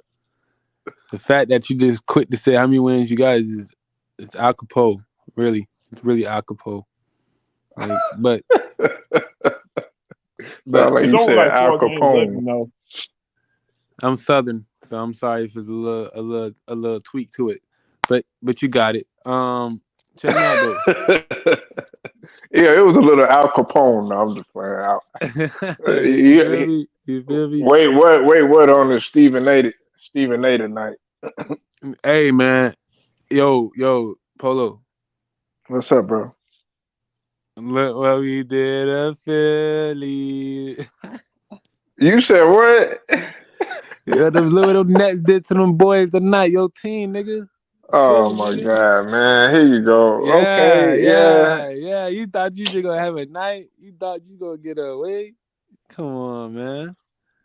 [SPEAKER 3] The fact that you just quit to say how many wins you guys is al capo. Really, it's really al capo. Like, but but
[SPEAKER 1] Sound like
[SPEAKER 2] It's
[SPEAKER 1] you
[SPEAKER 2] only
[SPEAKER 1] said
[SPEAKER 2] like
[SPEAKER 1] Al
[SPEAKER 2] 4 games left,
[SPEAKER 1] Capone.
[SPEAKER 2] you know.
[SPEAKER 3] I'm Southern, so I'm sorry if it's a little tweak to it, but you got it. Check me out though.
[SPEAKER 1] Yeah, it was a little Al Capone. No, I'm just playing out.
[SPEAKER 3] You feel me? You feel me?
[SPEAKER 1] Wait, what? Wait, what on the Stephen A. tonight?
[SPEAKER 3] Hey man, yo, Polo.
[SPEAKER 1] What's up, bro?
[SPEAKER 3] Look what we did, a Philly.
[SPEAKER 1] You said what?
[SPEAKER 3] Yeah, look what them Nets did to them boys tonight. Your team, nigga.
[SPEAKER 1] Oh
[SPEAKER 3] Philly,
[SPEAKER 1] my
[SPEAKER 3] nigga.
[SPEAKER 1] God, man! Here you go.
[SPEAKER 3] Yeah,
[SPEAKER 1] Okay, yeah,
[SPEAKER 3] yeah, yeah. You thought you just gonna have a night? You thought you gonna get away? Come on, man.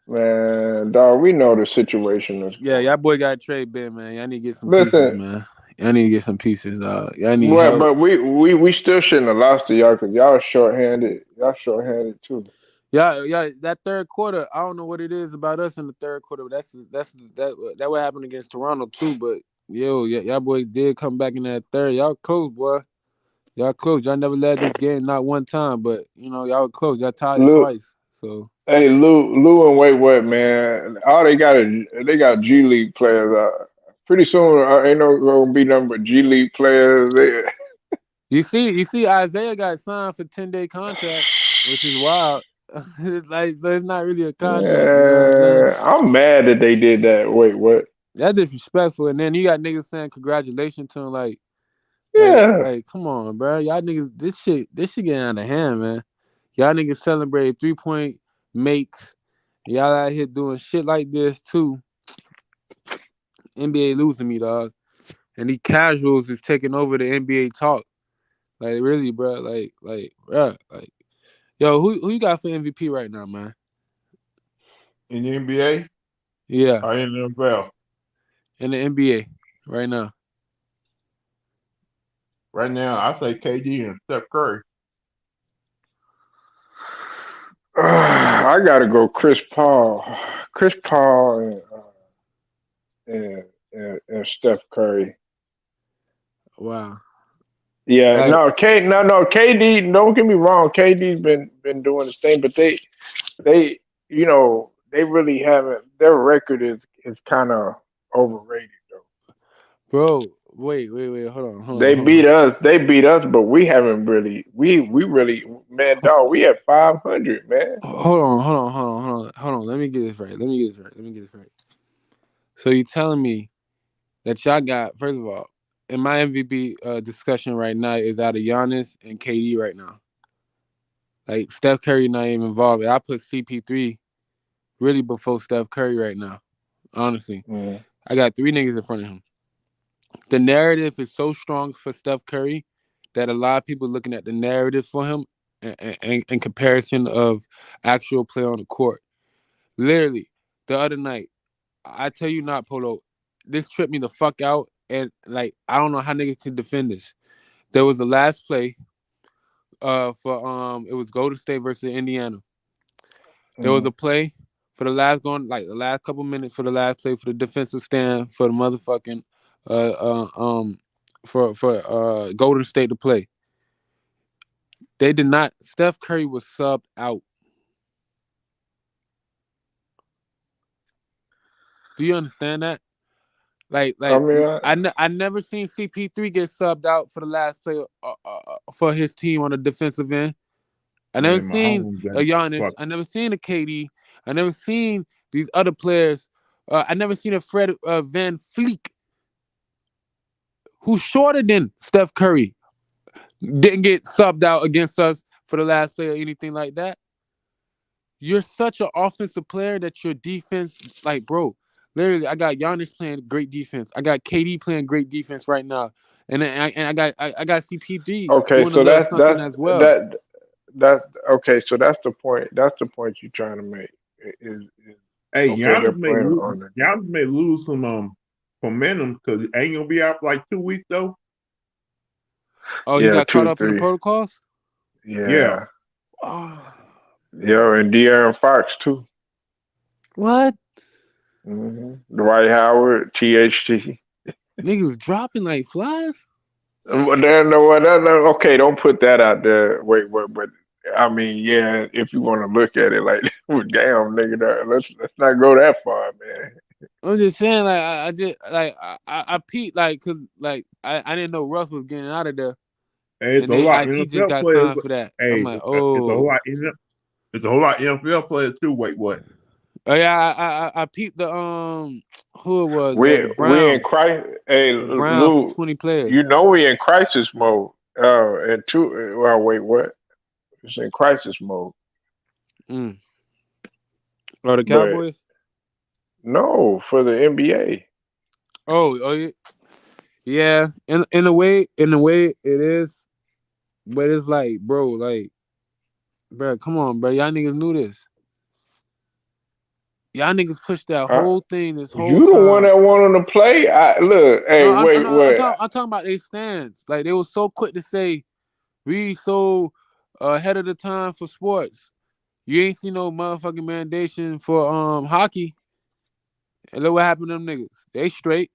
[SPEAKER 1] man, dog. We know the situation is
[SPEAKER 3] Yeah,
[SPEAKER 1] going.
[SPEAKER 3] y'all boy got trade Ben, man. Y'all need to get some pieces,
[SPEAKER 1] Listen,
[SPEAKER 3] man. Y'all need to get some pieces, dog. Y'all need
[SPEAKER 1] what?
[SPEAKER 3] help.
[SPEAKER 1] But we still shouldn't have lost to y'all because y'all shorthanded. Y'all shorthanded too.
[SPEAKER 3] Yeah. That third quarter, I don't know what it is about us in the third quarter, but that what happened against Toronto too. But y'all boy did come back in that third. Y'all close, boy. Y'all close. Y'all never led this game not one time, but y'all were close. Y'all tied it
[SPEAKER 1] Look,
[SPEAKER 3] twice. So
[SPEAKER 1] hey, Lou, and wait, what, man? All they got G League players. Pretty soon, ain't no gonna be nothing but G League players.
[SPEAKER 3] you see, Isaiah got signed for 10-day contract, which is wild. It's like so it's not really a contract. You know what I'm saying?
[SPEAKER 1] I'm mad that they did that. Wait, what?
[SPEAKER 3] That's disrespectful. And then you got niggas saying congratulations to him, like,
[SPEAKER 1] Yeah,
[SPEAKER 3] like, come on, bro. Y'all niggas, this shit getting out of hand, man. Y'all niggas celebrate 3-point makes. Y'all out here doing shit like this too. NBA losing me, dog. And these casuals is taking over the NBA talk. Like, really, bro. Bro. Like, yo, who you got for MVP right now, man?
[SPEAKER 2] In the NBA
[SPEAKER 3] Yeah,
[SPEAKER 2] or in the NFL.
[SPEAKER 3] in the NBA right now.
[SPEAKER 2] Right now, I say KD and Steph Curry.
[SPEAKER 1] I gotta go. Chris Paul, and Steph Curry.
[SPEAKER 3] Wow.
[SPEAKER 1] Yeah,
[SPEAKER 3] Like,
[SPEAKER 1] no, KD. Don't get me wrong. KD's been doing his thing, but they they really haven't. Their record is kind of overrated though.
[SPEAKER 3] bro, wait. Hold on, hold on,
[SPEAKER 1] They
[SPEAKER 3] hold on.
[SPEAKER 1] beat us. They beat us, but we haven't really. We really, man, dog. We at 500, man.
[SPEAKER 3] Hold on. Let me get this right. So you telling me that y'all got first of all, in my MVP discussion right now is out of Giannis and KD right now. Like Steph Curry not even involved. I put CP3 really before Steph Curry right now. Honestly,
[SPEAKER 1] Mm,
[SPEAKER 3] I got three niggas in front of him. The narrative is so strong for Steph Curry that a lot of people looking at the narrative for him in comparison of actual play on the court. Literally, the other night, I tell you not, Polo, this tripped me the fuck out, and like I don't know how niggas can defend this. There was the last play, for it was Golden State versus Indiana. There was
[SPEAKER 1] mm.
[SPEAKER 3] a play for the last going like the last couple minutes for the last play for the defensive stand for the motherfucking uh uh um for Golden State to play. They did not. Steph Curry was subbed out. Do you understand that? Like,
[SPEAKER 1] I
[SPEAKER 3] like
[SPEAKER 1] mean,
[SPEAKER 3] I never seen CP3 get subbed out for the last play for his team on the defensive end. I never
[SPEAKER 2] Man, my
[SPEAKER 3] seen
[SPEAKER 2] home
[SPEAKER 3] a
[SPEAKER 2] got
[SPEAKER 3] Giannis.
[SPEAKER 2] fucked.
[SPEAKER 3] I never seen a KD. I never seen these other players. I never seen a Fred Van Fleek who's shorter than Steph Curry didn't get subbed out against us for the last play or anything like that. you're such an offensive player that your defense, like, bro, literally, I got Giannis playing great defense. I got KD playing great defense right now, and I got CPD
[SPEAKER 1] Okay,
[SPEAKER 3] doing a
[SPEAKER 1] so
[SPEAKER 3] little something as well.
[SPEAKER 1] that okay, so that's the point. That's the point you're trying to make. Is
[SPEAKER 2] Hey,
[SPEAKER 1] okay? They're playing on the defense.
[SPEAKER 2] Giannis may lose some momentum because he ain't gonna be out for like 2 weeks though.
[SPEAKER 3] Oh, he
[SPEAKER 1] Yeah,
[SPEAKER 3] got caught
[SPEAKER 1] two,
[SPEAKER 3] up in the
[SPEAKER 1] three.
[SPEAKER 3] protocols.
[SPEAKER 2] Yeah.
[SPEAKER 1] Yeah,
[SPEAKER 3] Oh,
[SPEAKER 1] yeah, and De'Aaron Fox too.
[SPEAKER 3] what?
[SPEAKER 1] Dwight Howard, THT.
[SPEAKER 3] Niggas dropping like flies.
[SPEAKER 1] Well, okay, don't put that out there. Wait, but I mean, yeah, if you want to look at it like, well, damn, nigga, let's not go that far, man.
[SPEAKER 3] I'm just saying, like, I just like I peeped, like, cause like I didn't know Russ was getting out of there,
[SPEAKER 2] Hey, it's
[SPEAKER 3] and
[SPEAKER 2] a whole
[SPEAKER 3] then
[SPEAKER 2] lot
[SPEAKER 3] IT just
[SPEAKER 2] NFL
[SPEAKER 3] got
[SPEAKER 2] players.
[SPEAKER 3] signed for that. I'm
[SPEAKER 2] Hey,
[SPEAKER 3] like,
[SPEAKER 2] it's a whole
[SPEAKER 3] oh,
[SPEAKER 2] lot. It's a whole lot NFL players too. Wait, what?
[SPEAKER 3] oh yeah, I peeped the who it was the
[SPEAKER 1] We in
[SPEAKER 3] Browns,
[SPEAKER 1] crisis. Hey,
[SPEAKER 3] the Browns for
[SPEAKER 1] Lou,
[SPEAKER 3] 20
[SPEAKER 1] you
[SPEAKER 3] players.
[SPEAKER 1] know we in crisis mode. And two. Well, wait, what? It's in crisis mode.
[SPEAKER 3] Mm. Oh, the
[SPEAKER 1] But
[SPEAKER 3] Cowboys.
[SPEAKER 1] no, for the NBA.
[SPEAKER 3] Oh yeah, yeah. In a way it is, but it's like, bro, come on, bro, y'all niggas knew this. Y'all niggas pushed that
[SPEAKER 1] Uh,
[SPEAKER 3] whole thing this whole
[SPEAKER 1] you the one
[SPEAKER 3] time.
[SPEAKER 1] that wanted to play. I look.
[SPEAKER 3] No,
[SPEAKER 1] Hey, wait,
[SPEAKER 3] no,
[SPEAKER 1] wait.
[SPEAKER 3] I'm talking about their stance. Like they were so quick to say we so ahead of the time for sports. You ain't see no motherfucking mandation for hockey. And look what happened to them niggas. They straight.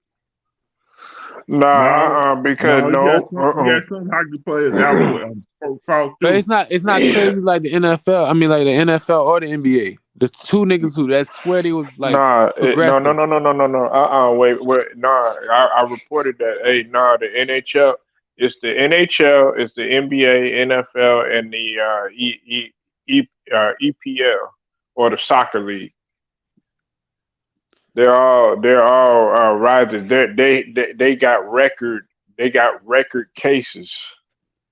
[SPEAKER 1] Nah,
[SPEAKER 2] No,
[SPEAKER 1] because
[SPEAKER 2] no,
[SPEAKER 1] no,
[SPEAKER 2] you got some hockey players out for protocol
[SPEAKER 3] But
[SPEAKER 2] too.
[SPEAKER 3] it's not
[SPEAKER 1] yeah,
[SPEAKER 3] crazy like the NFL. I mean, like the NFL or the NBA. The two niggas who that swear they was like
[SPEAKER 1] nah, no, no,
[SPEAKER 3] progressive.
[SPEAKER 1] no, no, no, no, no. Wait, nah. I reported that. Hey, nah, the NHL. It's the NHL, it's the NBA, NFL, and the EPL or the soccer league. They're all rising. They got record cases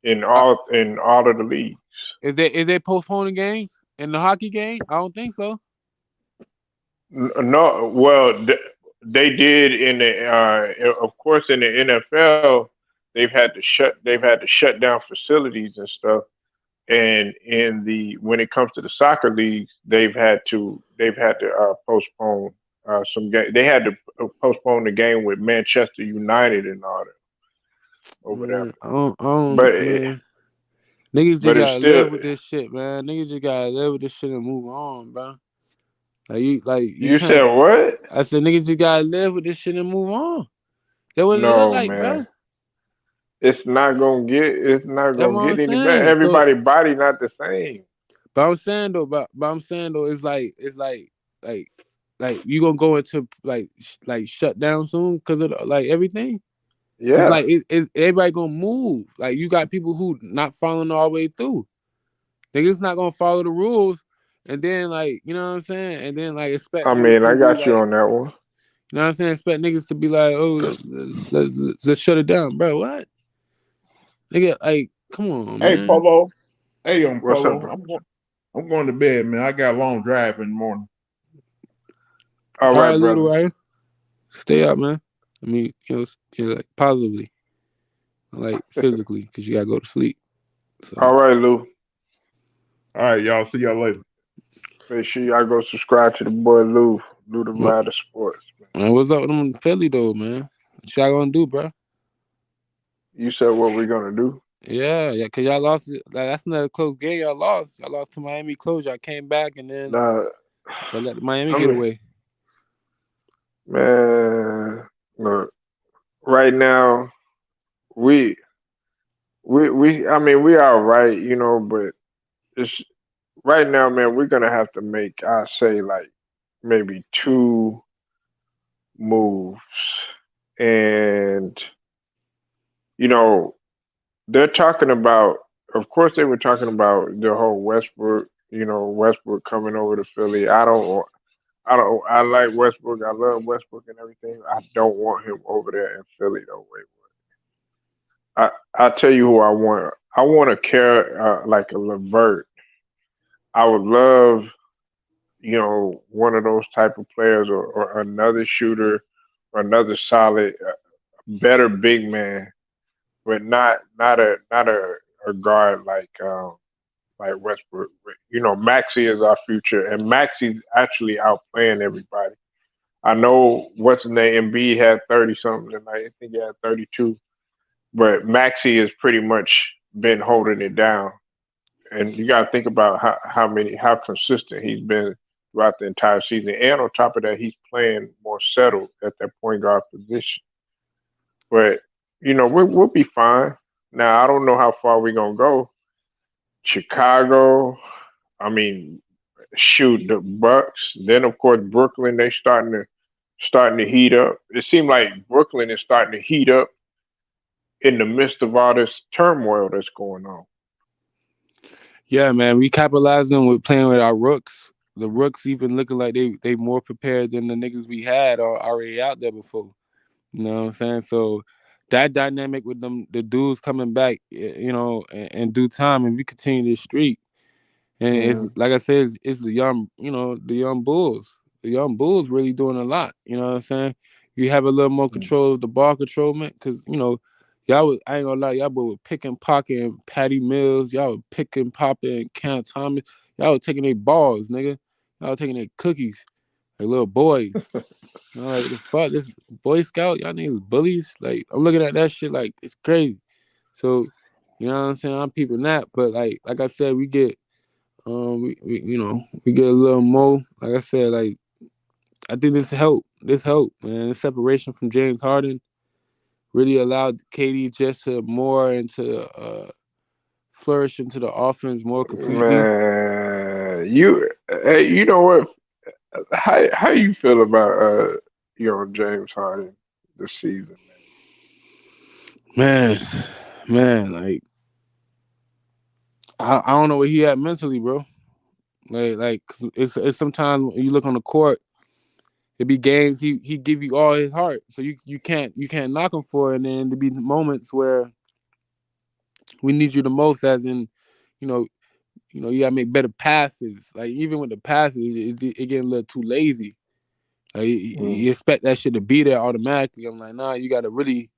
[SPEAKER 3] Uh,
[SPEAKER 1] in all of the leagues.
[SPEAKER 3] is they postponing games in the hockey game? I don't think so.
[SPEAKER 1] No, well, they did in the of course in the NFL, they've had to shut down facilities and stuff. And in the when it comes to the soccer leagues, they've had to postpone some game. They had to postpone the game with Manchester United and all that or whatever.
[SPEAKER 3] Man, I don't,
[SPEAKER 1] But
[SPEAKER 3] man. Niggas just
[SPEAKER 1] but it's
[SPEAKER 3] gotta
[SPEAKER 1] still.
[SPEAKER 3] live with this shit, man. Niggas just gotta live with this shit and move on, bro. Like you
[SPEAKER 1] You said
[SPEAKER 3] can't.
[SPEAKER 1] what?
[SPEAKER 3] I said niggas just gotta live with this shit and move on. That what it look
[SPEAKER 1] No,
[SPEAKER 3] like, bro.
[SPEAKER 1] man. It's not
[SPEAKER 3] That's
[SPEAKER 1] gonna
[SPEAKER 3] what I'm
[SPEAKER 1] get any better.
[SPEAKER 3] saying. So,
[SPEAKER 1] Everybody body not the same.
[SPEAKER 3] but I'm saying though, like, like you gonna go into like shut down soon because of like everything. Cause
[SPEAKER 1] Yeah.
[SPEAKER 3] like everybody gonna move. Like you got people who not following all the way through. Niggas not gonna follow the rules, and then like you know what I'm saying, and then like expect
[SPEAKER 1] I
[SPEAKER 3] niggas
[SPEAKER 1] mean,
[SPEAKER 3] to
[SPEAKER 1] I
[SPEAKER 3] be
[SPEAKER 1] got you
[SPEAKER 3] like,
[SPEAKER 1] on that one.
[SPEAKER 3] you know what I'm saying, expect niggas to be like, oh, let's shut it down, bro. What, nigga? Like, come on,
[SPEAKER 2] Hey,
[SPEAKER 3] man.
[SPEAKER 2] Polo. Hey,
[SPEAKER 1] What's up,
[SPEAKER 2] Polo.
[SPEAKER 1] bro?
[SPEAKER 2] I'm going to bed, man. I got a long drive in the morning.
[SPEAKER 1] All
[SPEAKER 3] All
[SPEAKER 1] right,
[SPEAKER 3] right, little
[SPEAKER 1] brother.
[SPEAKER 3] right, stay up, man. I mean, like positively, like physically, because you gotta go to sleep. So,
[SPEAKER 1] All right, Lou.
[SPEAKER 2] All right, y'all. See y'all later.
[SPEAKER 1] Make sure y'all go subscribe to the boy Lou. Lou the Rider Sports, man.
[SPEAKER 3] man, what's up with them Philly though, man? What y'all gonna do, bro?
[SPEAKER 1] You said what we're gonna do?
[SPEAKER 3] Yeah, yeah, cause y'all lost. Like, that's another close game. Y'all lost. Y'all lost to Miami close. Y'all came back and then
[SPEAKER 1] Nah,
[SPEAKER 3] y'all let Miami
[SPEAKER 1] I
[SPEAKER 3] get
[SPEAKER 1] mean,
[SPEAKER 3] away.
[SPEAKER 1] man, look. Right now, we I mean, we all right, but it's right now, man. We're gonna have to make, I say, like maybe two moves, and you know, they're talking about. Of course, they were talking about the whole Westbrook. Westbrook coming over to Philly. I don't. I like Westbrook. I love Westbrook and everything. I don't want him over there in Philly though. Wait, I tell you who I want. I want a care like a Levert. I would love. one of those type of players, or another shooter, or another solid, better big man, but not a guard like Westbrook. Maxi is our future, and Maxi's actually outplaying everybody. I know what's his name, Embiid had 30 something tonight. I think he had 32, but Maxi has pretty much been holding it down. And you got to think about how consistent he's been throughout the entire season. And on top of that, he's playing more settled at that point guard position. But we'll be fine. Now I don't know how far we're gonna go. Chicago, I mean, shoot, the Bucks. Then of course Brooklyn, they starting to heat up. It seems like Brooklyn is starting to heat up in the midst of all this turmoil that's going on.
[SPEAKER 3] Yeah, man, we capitalizing with playing with our rooks. The rooks even looking like they more prepared than the niggas we had are already out there before. You know what I'm saying? So that dynamic with them, the dudes coming back, in due time, and we continue this streak. And it's
[SPEAKER 1] Hmm.
[SPEAKER 3] like I said, it's the young, the young bulls. The young bulls really doing a lot. You know what I'm saying? You have a little more control of the ball controlment, because y'all was, I ain't gonna lie, y'all were picking pocket and Patty Mills. Y'all were picking popping and Cam Thomas. Y'all were taking their balls, nigga. Y'all were taking their cookies like little boys. Like, what the fuck, this Boy Scout, y'all niggas bullies. Like, I'm looking at that shit like it's crazy. So, you know what I'm saying? I'm peeping that, but like I said, we get we get a little more. Like I said, like I think this help, man. The separation from James Harden really allowed KD just to more into flourish into the offense more completely.
[SPEAKER 1] Man, hey, you know what? How you feel about James Harden this season,
[SPEAKER 3] Man, man, like I don't know where he at mentally, bro. Like 'cause it's sometimes when you look on the court, it be games he give you all his heart, so you can't knock him for it. And then there be moments where we need you the most, as in, you know, you gotta make better passes. Like even with the passes, it getting a little too lazy. Like
[SPEAKER 1] man?
[SPEAKER 3] you expect that shit to be there automatically. I'm like, nah, you gotta really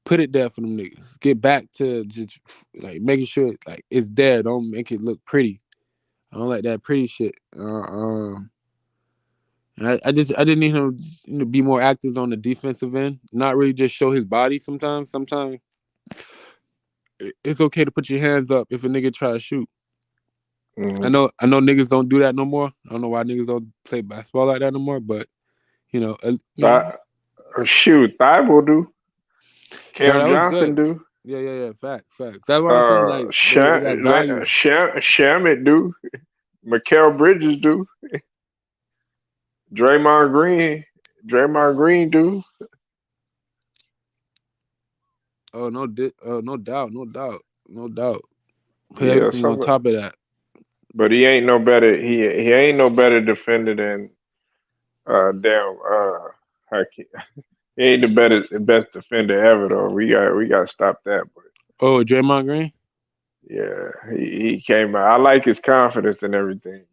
[SPEAKER 3] put it there for them niggas. Get back to just like making sure like it's there. Don't make it look pretty. I don't like that pretty shit. I just need him to be more active on the defensive end. Not really just show his body. Sometimes it's okay to put your hands up if a nigga try to shoot. I
[SPEAKER 1] Hmm.
[SPEAKER 3] know I know niggas don't do that no more. I don't know why niggas don't play basketball like that no more. But
[SPEAKER 1] Th- Shoot, Thibault do.
[SPEAKER 3] no,
[SPEAKER 1] Cam
[SPEAKER 3] that was good.
[SPEAKER 1] Johnson do.
[SPEAKER 3] Yeah. Facts. That's why I'm saying like they got value.
[SPEAKER 1] Shamit do. Mikael Bridges do. Draymond Green. Draymond Green do.
[SPEAKER 3] Oh no doubt, no doubt. Put
[SPEAKER 1] Yeah,
[SPEAKER 3] everything on
[SPEAKER 1] some,
[SPEAKER 3] top of that.
[SPEAKER 1] but he ain't no better. He ain't no better defender than damn Hakeem. He ain't the best defender ever though. We got to stop that. But
[SPEAKER 3] Oh, Draymond Green.
[SPEAKER 1] yeah, he came out. I like his confidence and everything.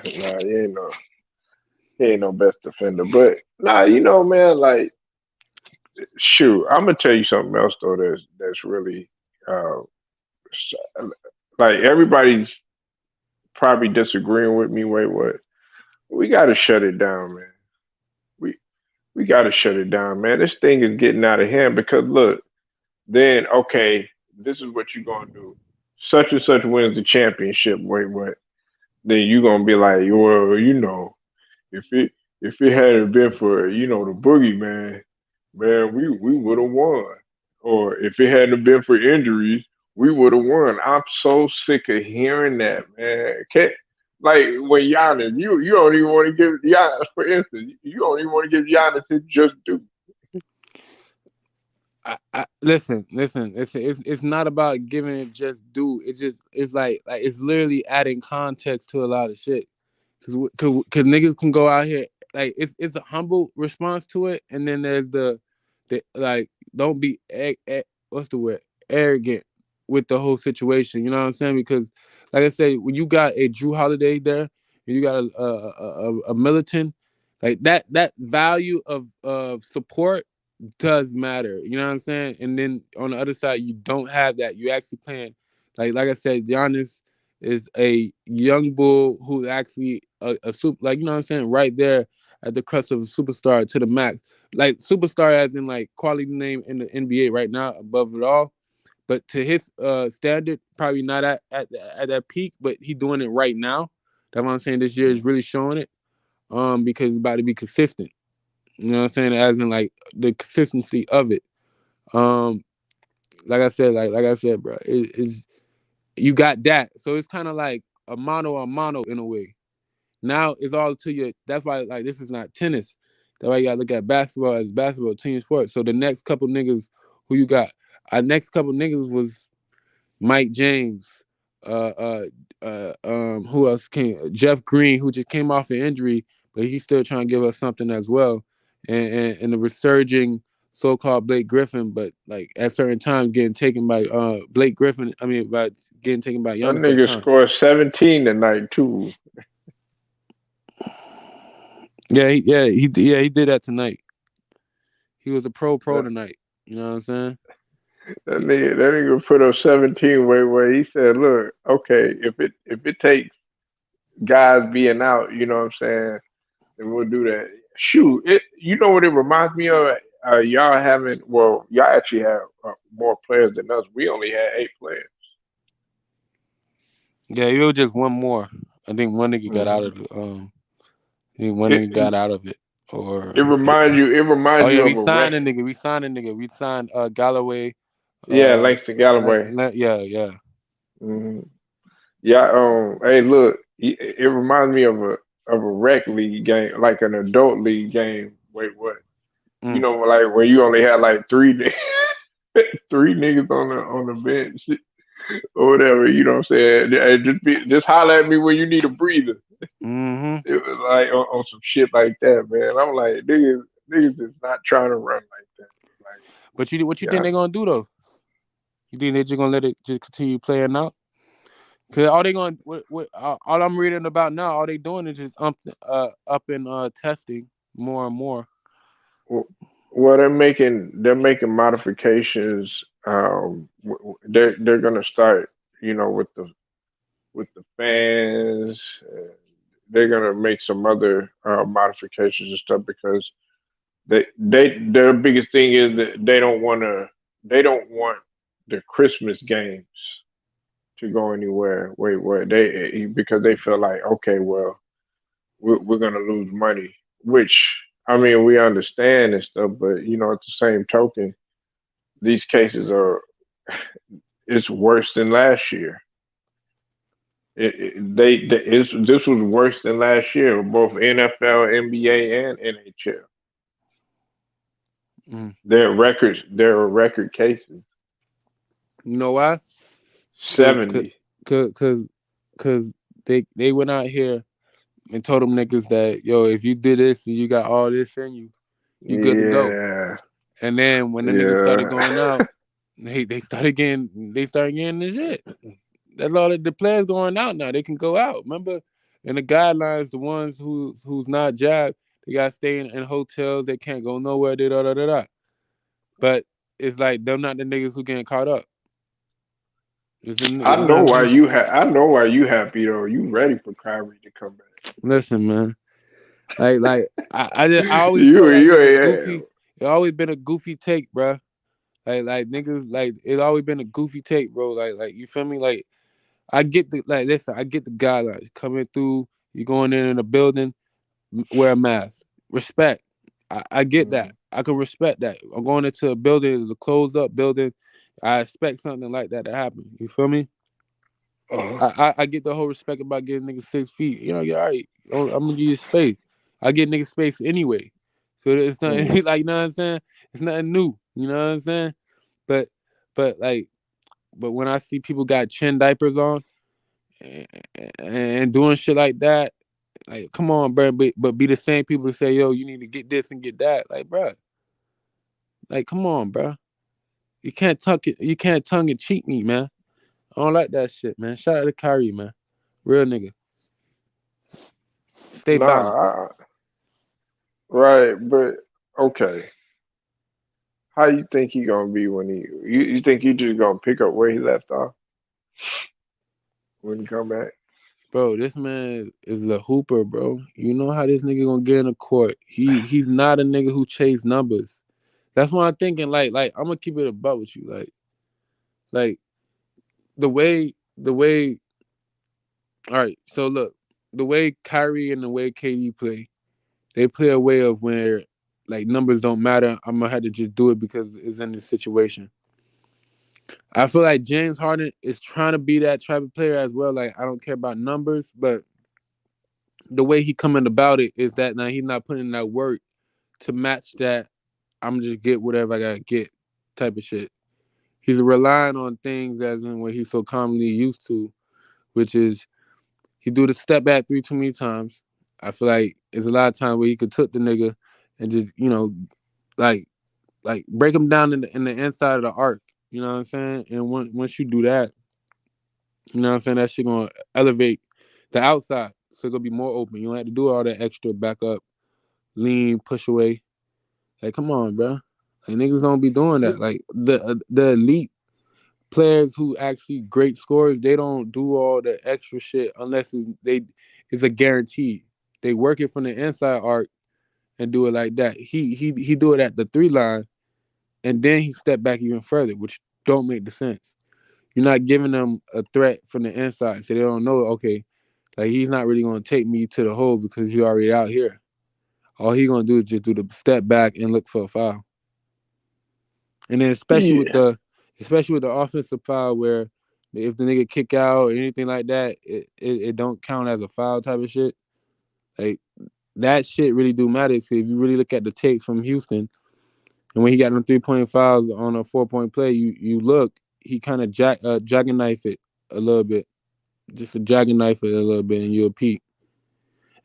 [SPEAKER 1] Nah, he ain't no best defender. But nah, man, like shoot, I'm gonna tell you something else though. That's really uh, like everybody's probably disagreeing with me. Wait, what? We got to shut it down, man. We we got to shut it down, man. This thing is getting out of hand because look, then okay, this is what you're gonna do. Such and such wins the championship. Wait, what? Then you gonna be like, well, if it hadn't been for the boogeyman, man, we would have won. Or if it hadn't been for injuries, we would have won. I'm so sick of hearing that, man. Like when Giannis, you don't even want to give Giannis, for instance, you don't even want to give Giannis his just due.
[SPEAKER 3] Listen. It's not about giving it just due. It's like it's literally adding context to a lot of shit. Cause niggas can go out here like it's a humble response to it, and then there's the like don't be what's the word, arrogant with the whole situation. You know what I'm saying? Because like I say, when you got a Drew Holiday there, you got a militant, like that value of support does matter. You know what I'm saying? And then on the other side, you don't have that. You actually playing like I said, Giannis is a young bull who's actually a super, like you know what I'm saying, right there at the crust of a superstar to the max. Like superstar as in like quality name in the NBA right now, above it all. But to his standard, probably not at that peak, but he doing it right now. That's what I'm saying. This year is really showing it. Because it's about to be consistent. You know what I'm saying? As in like the consistency of it. Um, like I said, bro, it is you got that. So it's kind of like a mono in a way. Now it's all to you. That's why like this is not tennis. That's why you gotta look at basketball as basketball team sport. So the next couple niggas who you got, our next couple niggas was Mike James, uh, uh, who else came? Jeff Green, who just came off an injury, but he's still trying to give us something as well, and the resurging so-called Blake Griffin, but like at certain times getting taken by Blake Griffin. I mean, by getting taken by
[SPEAKER 1] That
[SPEAKER 3] Giannis at
[SPEAKER 1] nigga
[SPEAKER 3] times.
[SPEAKER 1] scored 17 tonight too.
[SPEAKER 3] Yeah, he did that tonight. He was a pro
[SPEAKER 1] That,
[SPEAKER 3] tonight. You know what I'm saying?
[SPEAKER 1] that nigga put up 17 where he said, "Look, okay, if it takes guys being out, you know what I'm saying, then we'll do that." Shoot, you know what it reminds me of? Y'all haven't. Well, y'all actually have more players than us. We only had 8 players.
[SPEAKER 3] Yeah, it was just one more. I think one nigga got out of
[SPEAKER 1] Mhm.
[SPEAKER 3] the I think one
[SPEAKER 1] It,
[SPEAKER 3] nigga
[SPEAKER 1] it
[SPEAKER 3] got out of it. Or
[SPEAKER 1] it reminds you. It
[SPEAKER 3] oh
[SPEAKER 1] reminds
[SPEAKER 3] yeah,
[SPEAKER 1] you
[SPEAKER 3] we
[SPEAKER 1] of a
[SPEAKER 3] signed
[SPEAKER 1] rec.
[SPEAKER 3] a nigga. We signed a nigga. We signed Galloway.
[SPEAKER 1] Yeah, Langston Galloway.
[SPEAKER 3] Yeah, yeah.
[SPEAKER 1] hmm Yeah. Hey, look. It reminds me of a rec league game, like an adult league game. Wait, what? You
[SPEAKER 3] Mm.
[SPEAKER 1] know, like where you only had like three three niggas on the bench or whatever. You know what I'm saying? Just holler at me when you need a breather.
[SPEAKER 3] Hmm.
[SPEAKER 1] It was like on some shit like that, man. I'm like, niggas is not trying to run like that. Like,
[SPEAKER 3] But what you think
[SPEAKER 1] yeah,
[SPEAKER 3] they gonna do though? You think they just gonna let it just continue playing out? Cause all they gonna what all I'm reading about now, all they doing is just up and testing more and more.
[SPEAKER 1] well, well, they're making modifications. They're gonna start, with the fans. They're gonna make some other modifications and stuff because their biggest thing is that they don't want the Christmas games to go anywhere. Wait, because they feel like, okay, well, we're gonna lose money, which I mean we understand and stuff, but at the same token, these cases are it's worse than last year. This was worse than last year, both NFL, NBA, and NHL.
[SPEAKER 3] Mm.
[SPEAKER 1] There are record cases.
[SPEAKER 3] You know why? Cause, cause,
[SPEAKER 1] 70.
[SPEAKER 3] cause, cause, 'cause they went out here and told them niggas that yo, if you did this and you got all this in you, you good to go.
[SPEAKER 1] Yeah,
[SPEAKER 3] And then when the niggas started
[SPEAKER 1] yeah.
[SPEAKER 3] going out, they started getting the shit. That's all the players going out now. They can go out. Remember, in the guidelines, the ones who's not jabbed, they got to stay in hotels. They can't go nowhere. Da da da da. But it's like they're not the niggas who getting caught up. You know what I'm saying?
[SPEAKER 1] I know why you happy though. You ready for Kyrie to come back?
[SPEAKER 3] Listen, man. I always
[SPEAKER 1] You
[SPEAKER 3] felt like it
[SPEAKER 1] you
[SPEAKER 3] was a
[SPEAKER 1] ain't.
[SPEAKER 3] goofy. It always been a goofy take, bruh. Like niggas, like it always been a goofy take, bro. Like you feel me? Like I get the like. Listen, I get the guidelines coming through. You going in a building, wear a mask. Respect. I get that.
[SPEAKER 1] Mhm.
[SPEAKER 3] I can respect that. I'm going into a building, it's a closed up building. I expect something like that to happen. You feel me?
[SPEAKER 1] Uh-huh.
[SPEAKER 3] I get the whole respect about getting niggas 6 feet. You know, you're all right. I'm gonna give you space. I get niggas space anyway. So it's
[SPEAKER 1] Mhm.
[SPEAKER 3] nothing like you know what I'm saying? It's nothing new. You know what I'm saying? But like but when I see people got chin diapers on and, and doing shit like that, like come on, bro. But be the same people to say, yo, you need to get this and get that. Like, bro, like come on, bro. You can't tongue and cheat me, man. I don't like that shit, man. Shout out to Kyrie, man. Real nigga. Stay balanced.
[SPEAKER 1] Nah, right, but okay. How you think he gonna be when you think he just gonna pick up where he left off when he come back?
[SPEAKER 3] Bro, this man is a hooper, bro. You know how this nigga gonna get in the court. He's not a nigga who chase numbers. That's why I'm thinking like I'm gonna keep it about with you. Like the way all right, so look, the way Kyrie and the way KD play, they play a way of where like numbers don't matter. I'm gonna have to just do it because it's in this situation. I feel like James Harden is trying to be that type of player as well. Like I don't care about numbers, but the way he coming about it is that now he's not putting in that work to match that. I'm just get whatever I gotta get type of shit. He's relying on things as in what he's so commonly used to, which is he do the step back three too many times. I feel like there's a lot of times where he could took the nigga and just like like break him down in the inside of the arc. You know what I'm saying? And once you do that, you know what I'm saying, that shit gonna elevate the outside, so it's gonna be more open. You don't have to do all that extra back up, lean, push away. Like, come on, bro. Like niggas don't be doing that. Like the elite players who actually great scorers, they don't do all the extra shit unless it's a guarantee. They work it from the inside arc and do it like that. He do it at the three line and then he step back even further, which don't make the sense. You're not giving them a threat from the inside, so they don't know. Okay, like he's not really gonna take me to the hole because he already out here. All he gonna do is just do the step back and look for a foul. And then
[SPEAKER 1] Yeah,
[SPEAKER 3] especially with the offensive foul where if the nigga kick out or anything like that, it don't count as a foul type of shit. Like that shit really do matter. Cause if you really look at the takes from Houston and when he got them 3-point fouls on a 4-point play, you look, he kind of jackknife it a little bit. Just a jackknife it a little bit and you'll peek.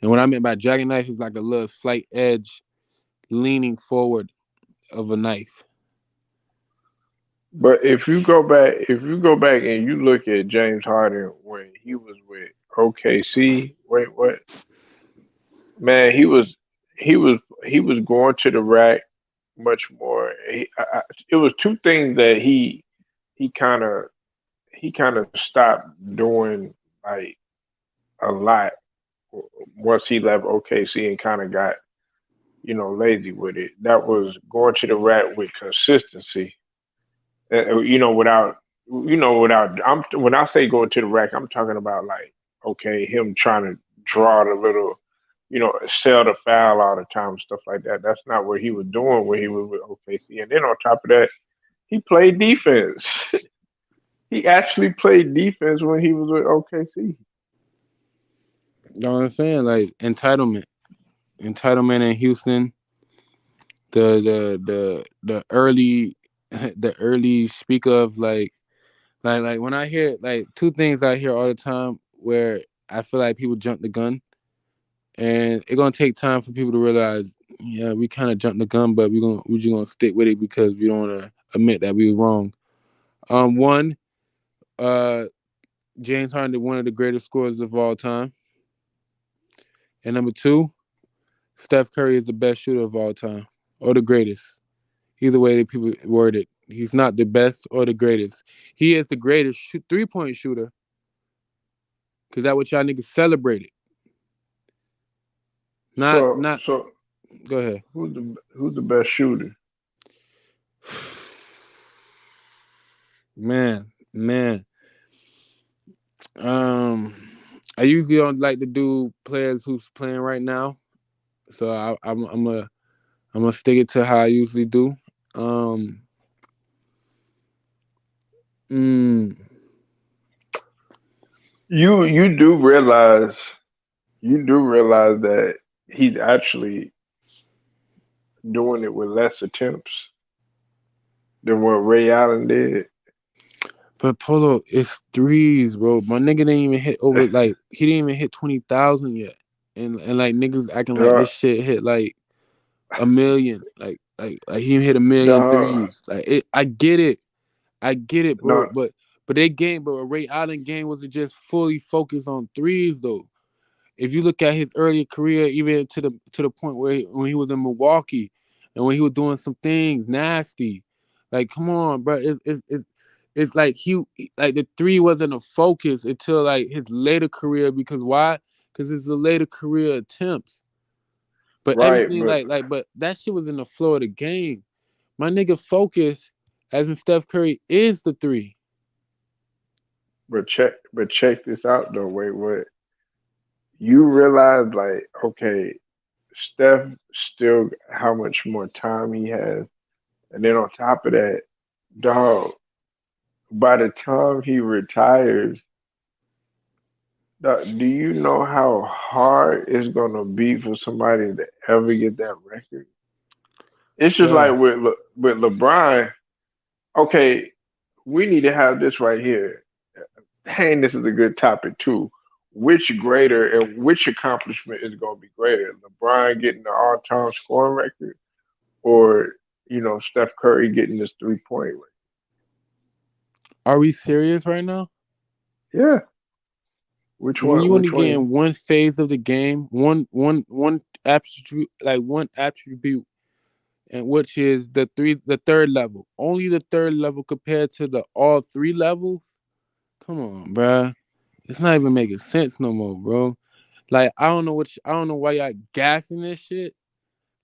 [SPEAKER 3] And what I meant by jackknife is like a little slight edge leaning forward of a knife.
[SPEAKER 1] but if you go back and you look at James Harden when he was with OKC, wait, what? Man, he was going to the rack much more. It was two things that he kind of he kind of stopped doing like a lot once he left OKC and kind of got lazy with it. That was going to the rack with consistency. Without I'm when I say going to the rack, I'm talking about like okay, him trying to draw the little, sell the foul all the time, stuff like that. That's not what he was doing when he was with OKC. And then on top of that, he played defense. He actually played defense when he was with OKC.
[SPEAKER 3] You know what I'm saying? Like entitlement in Houston, the early the early speak of like when I hear like two things I hear all the time where I feel like people jump the gun and it's gonna take time for people to realize, yeah, we kind of jumped the gun, but we just gonna stick with it because we don't want to admit that we were wrong. One, uh, James Harden, one of the greatest scorers of all time, and number two, Steph Curry is the best shooter of all time or the greatest. Either way that people word it, he's not the best or the greatest. He is the greatest 3-point shooter because that's what y'all niggas celebrated. Not.
[SPEAKER 1] So
[SPEAKER 3] Go ahead.
[SPEAKER 1] who's the best shooter?
[SPEAKER 3] Man. Um, I usually don't like to do players who's playing right now, so I'm gonna stick it to how I usually do. Um, mm,
[SPEAKER 1] You do realize that he's actually doing it with less attempts than what Ray Allen did.
[SPEAKER 3] but Polo, it's threes, bro. My nigga didn't even hit over like he didn't even hit 20,000 yet, and like niggas acting like
[SPEAKER 1] Duh,
[SPEAKER 3] this shit hit like a million, like he hit a million
[SPEAKER 1] duh,
[SPEAKER 3] threes. Like I get it, bro.
[SPEAKER 1] no,
[SPEAKER 3] But they game, but Ray Allen game wasn't just fully focused on threes though. if you look at his earlier career, even to the point where when he was in Milwaukee, and when he was doing some things nasty, like come on, bro, it's like like the three wasn't a focus until like his later career because why? Because it's the later career attempts, but
[SPEAKER 1] Right,
[SPEAKER 3] everything but that shit was in the flow of the game. My nigga focus, as in Steph Curry, is the three.
[SPEAKER 1] check this out though. Wait, what? You realize like, okay, Steph still how much more time he has, and then on top of that, dog. By the time he retires, do you know how hard it's gonna be for somebody to ever get that record? It's just
[SPEAKER 3] Bro,
[SPEAKER 1] like with LeBron. Okay, we need to have this right here. Hey, this is a good topic too. Which greater and which accomplishment is going to be greater? LeBron getting the all-time scoring record, or Steph Curry getting this three-point record?
[SPEAKER 3] are we serious right now?
[SPEAKER 1] Yeah, which
[SPEAKER 3] When
[SPEAKER 1] one?
[SPEAKER 3] you only
[SPEAKER 1] Which
[SPEAKER 3] get
[SPEAKER 1] one?
[SPEAKER 3] in one phase of the game, one attribute, like one attribute, and which is the third level. Only the third level compared to the all three levels. Come on, bruh. It's not even making sense no more, bro. Like I don't know why y'all gassing this shit.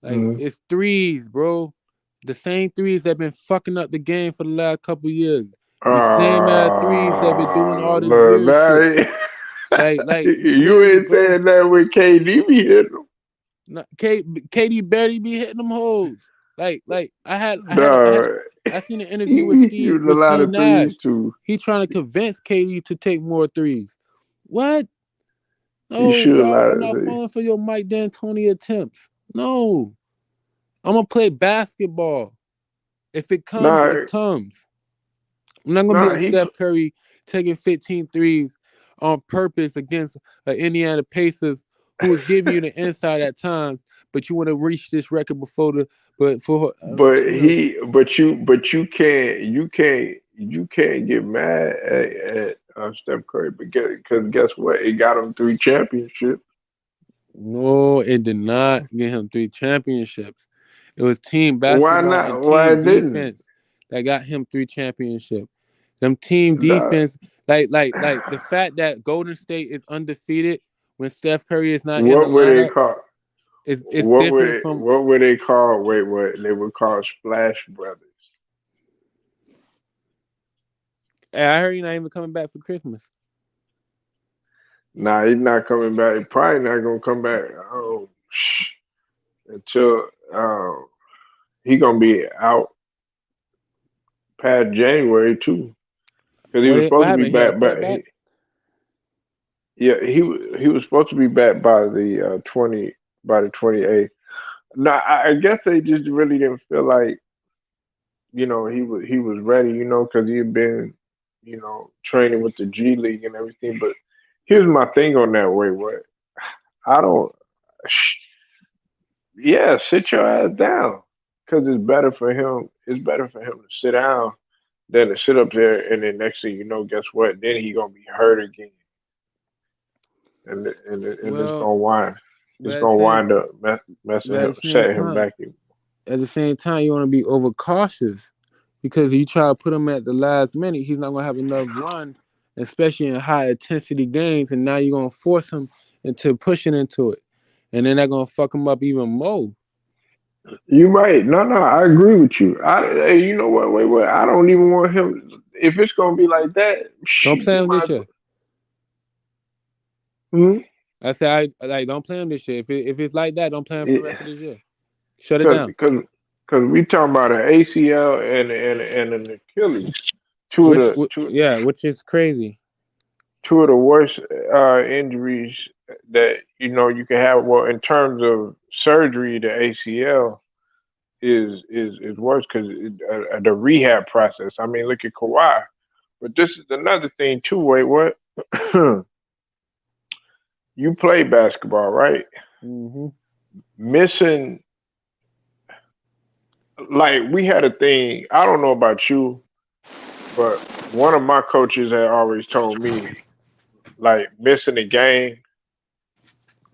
[SPEAKER 3] Like
[SPEAKER 1] Mm.
[SPEAKER 3] it's threes, bro. The same threes that been fucking up the game for the last couple years. These same ass threes that been doing all this
[SPEAKER 1] Look
[SPEAKER 3] weird shit.
[SPEAKER 1] now,
[SPEAKER 3] Like
[SPEAKER 1] you
[SPEAKER 3] literally,
[SPEAKER 1] ain't
[SPEAKER 3] bro.
[SPEAKER 1] saying that with KD be hitting them.
[SPEAKER 3] No, Katie barely be hitting them hoes. Like I had
[SPEAKER 1] Dog,
[SPEAKER 3] I seen an interview with
[SPEAKER 1] he shooting a lot
[SPEAKER 3] Steve
[SPEAKER 1] of threes
[SPEAKER 3] Nash.
[SPEAKER 1] too.
[SPEAKER 3] He trying to convince Katie to take more threes. What?
[SPEAKER 1] He
[SPEAKER 3] No,
[SPEAKER 1] shoot a
[SPEAKER 3] bro.
[SPEAKER 1] lot
[SPEAKER 3] I'm
[SPEAKER 1] of
[SPEAKER 3] not
[SPEAKER 1] threes.
[SPEAKER 3] falling for your Mike D'Antoni attempts. No, I'm gonna play basketball. If it comes, it
[SPEAKER 1] Nah,
[SPEAKER 3] comes. I'm not gonna be
[SPEAKER 1] nah,
[SPEAKER 3] a Steph Curry taking 15 threes on purpose against Indiana Pacers who will give you the inside at times, but you want to reach this record before the but for
[SPEAKER 1] but
[SPEAKER 3] you know
[SPEAKER 1] you can't get mad at Steph Curry, because guess what? It got him three championships.
[SPEAKER 3] no, it did not get him three championships. It was team
[SPEAKER 1] Why
[SPEAKER 3] basketball and
[SPEAKER 1] not? Why
[SPEAKER 3] team
[SPEAKER 1] it didn't?
[SPEAKER 3] defense that got him three championships. Them team
[SPEAKER 1] Nah.
[SPEAKER 3] defense, like the fact that Golden State is undefeated when Steph Curry is not in the
[SPEAKER 1] What were they
[SPEAKER 3] lineup
[SPEAKER 1] called?
[SPEAKER 3] it's
[SPEAKER 1] What were
[SPEAKER 3] different
[SPEAKER 1] they,
[SPEAKER 3] from.
[SPEAKER 1] what were they called? Wait, what they were called? Splash Brothers.
[SPEAKER 3] I heard he's not even coming back for Christmas.
[SPEAKER 1] Nah, he's not coming back. He probably not gonna come back. Until he gonna be out past January too, because he was
[SPEAKER 3] What
[SPEAKER 1] supposed to be
[SPEAKER 3] happened? He had a
[SPEAKER 1] back. But
[SPEAKER 3] setback.
[SPEAKER 1] yeah, he was supposed to be back by the 28th. Now I guess they just really didn't feel like he was ready. Because he had been training with the G League and everything. But here's my thing on that way. What I don't. Yeah, sit your ass down. Because it's better for him. It's better for him to sit down than to sit up there, and then next thing you know, guess what? Then he gonna be hurt again, and it's
[SPEAKER 3] Well,
[SPEAKER 1] gonna wind.
[SPEAKER 3] but
[SPEAKER 1] It's
[SPEAKER 3] at the
[SPEAKER 1] gonna
[SPEAKER 3] same
[SPEAKER 1] wind up
[SPEAKER 3] but
[SPEAKER 1] messing
[SPEAKER 3] at
[SPEAKER 1] him,
[SPEAKER 3] the same
[SPEAKER 1] setting him
[SPEAKER 3] time,
[SPEAKER 1] back.
[SPEAKER 3] you want to be overcautious because you try to put him at the last minute, he's not gonna have enough run, especially in high intensity games, and now you're gonna force him into pushing into it, and then they're gonna fuck him up even more.
[SPEAKER 1] You right. No, no, I agree with you. Hey, you know what? Wait, wait. I don't even want him. If it's gonna be like that,
[SPEAKER 3] Don't play
[SPEAKER 1] you
[SPEAKER 3] him
[SPEAKER 1] might
[SPEAKER 3] this
[SPEAKER 1] as well.
[SPEAKER 3] year.
[SPEAKER 1] Hmm?
[SPEAKER 3] I say I like don't play him this year. If it's like that, don't play him for the
[SPEAKER 1] Yeah,
[SPEAKER 3] rest of this year. Shut it
[SPEAKER 1] cause,
[SPEAKER 3] down.
[SPEAKER 1] cause, cause we talking about an ACL and an Achilles. Two of the two
[SPEAKER 3] Yeah, which is crazy.
[SPEAKER 1] two of the worst injuries that you can have. Well, in terms of surgery, the ACL is worse because the rehab process. I mean, look at Kawhi. But this is another thing too. Wait, what? You play basketball, right?
[SPEAKER 3] Hmm.
[SPEAKER 1] Missing, like we had a thing. I don't know about you, but one of my coaches had always told me, like missing a game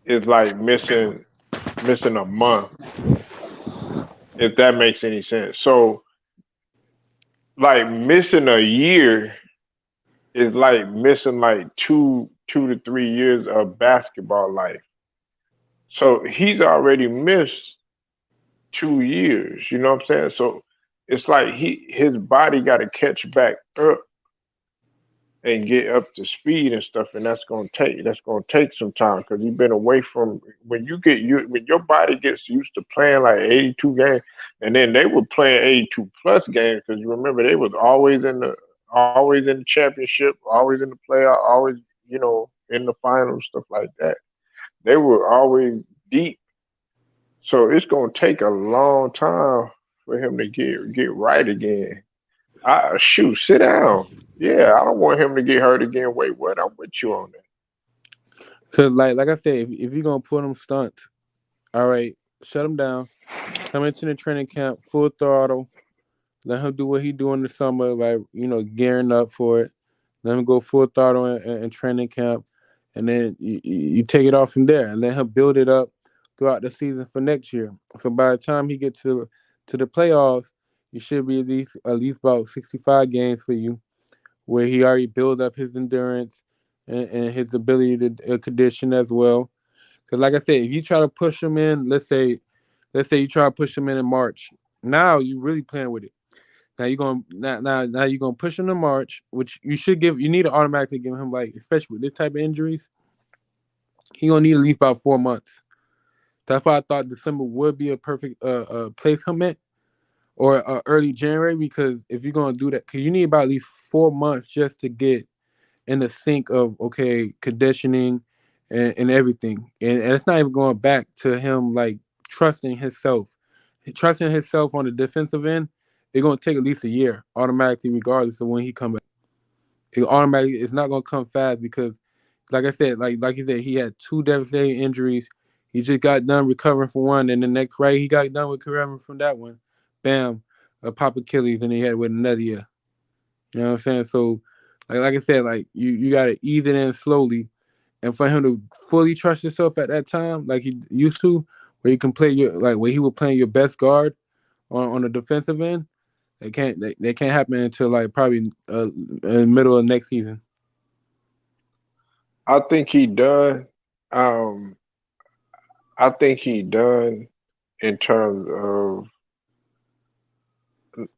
[SPEAKER 1] is like missing a month, if that makes any sense. So like missing a year is like missing like 2 to 3 years of basketball life. So he's already missed 2 years. You know what I'm saying? So it's like his body got to catch back up and get up to speed and stuff, and that's gonna take some time because you've been away from when your body gets used to playing like 82 games, and then they were playing 82 plus games because you remember they was always in the championship, always in the playoff, always in the finals, stuff like that. They were always deep, so it's gonna take a long time for him to get right again. Shoot, sit down. Yeah, I don't want him to get hurt again. Wait, what? I'm with you on that.
[SPEAKER 3] Cause like I said, if you're gonna put him stunts, all right, shut him down. Come into the training camp full throttle. Let him do what he do in the summer, like gearing up for it. Let him go full throttle in training camp, and then you take it off from there, and let him build it up throughout the season for next year. So by the time he gets to the playoffs, you should be at least about 65 games for you, where he already built up his endurance and his ability to condition as well. Because like I said, if you try to push him in, let's say you try to push him in March, now you really playing with it. Now you're gonna push him to March, which you need to automatically give him, like, especially with this type of injuries, he gonna need at least about 4 months. That's why I thought December would be a perfect placement, or early January, because if you're gonna do that, because you need about at least 4 months just to get in the sync of, okay, conditioning and everything, and it's not even going back to him, like, trusting himself, on the defensive end. It's gonna take at least a year automatically, regardless of when he come back. It's not gonna come fast because, like I said, like you said, he had two devastating injuries. He just got done recovering from one, and the next right he got done with recovering from that one, bam, a pop Achilles, and he had with another year. You know what I'm saying? So, like I said, like you gotta ease it in slowly, and for him to fully trust himself at that time, like he used to, where he can play where he was playing your best guard on the defensive end. They can't happen until, like, probably in the middle of next season.
[SPEAKER 1] I think he done. Um, I think he done in terms of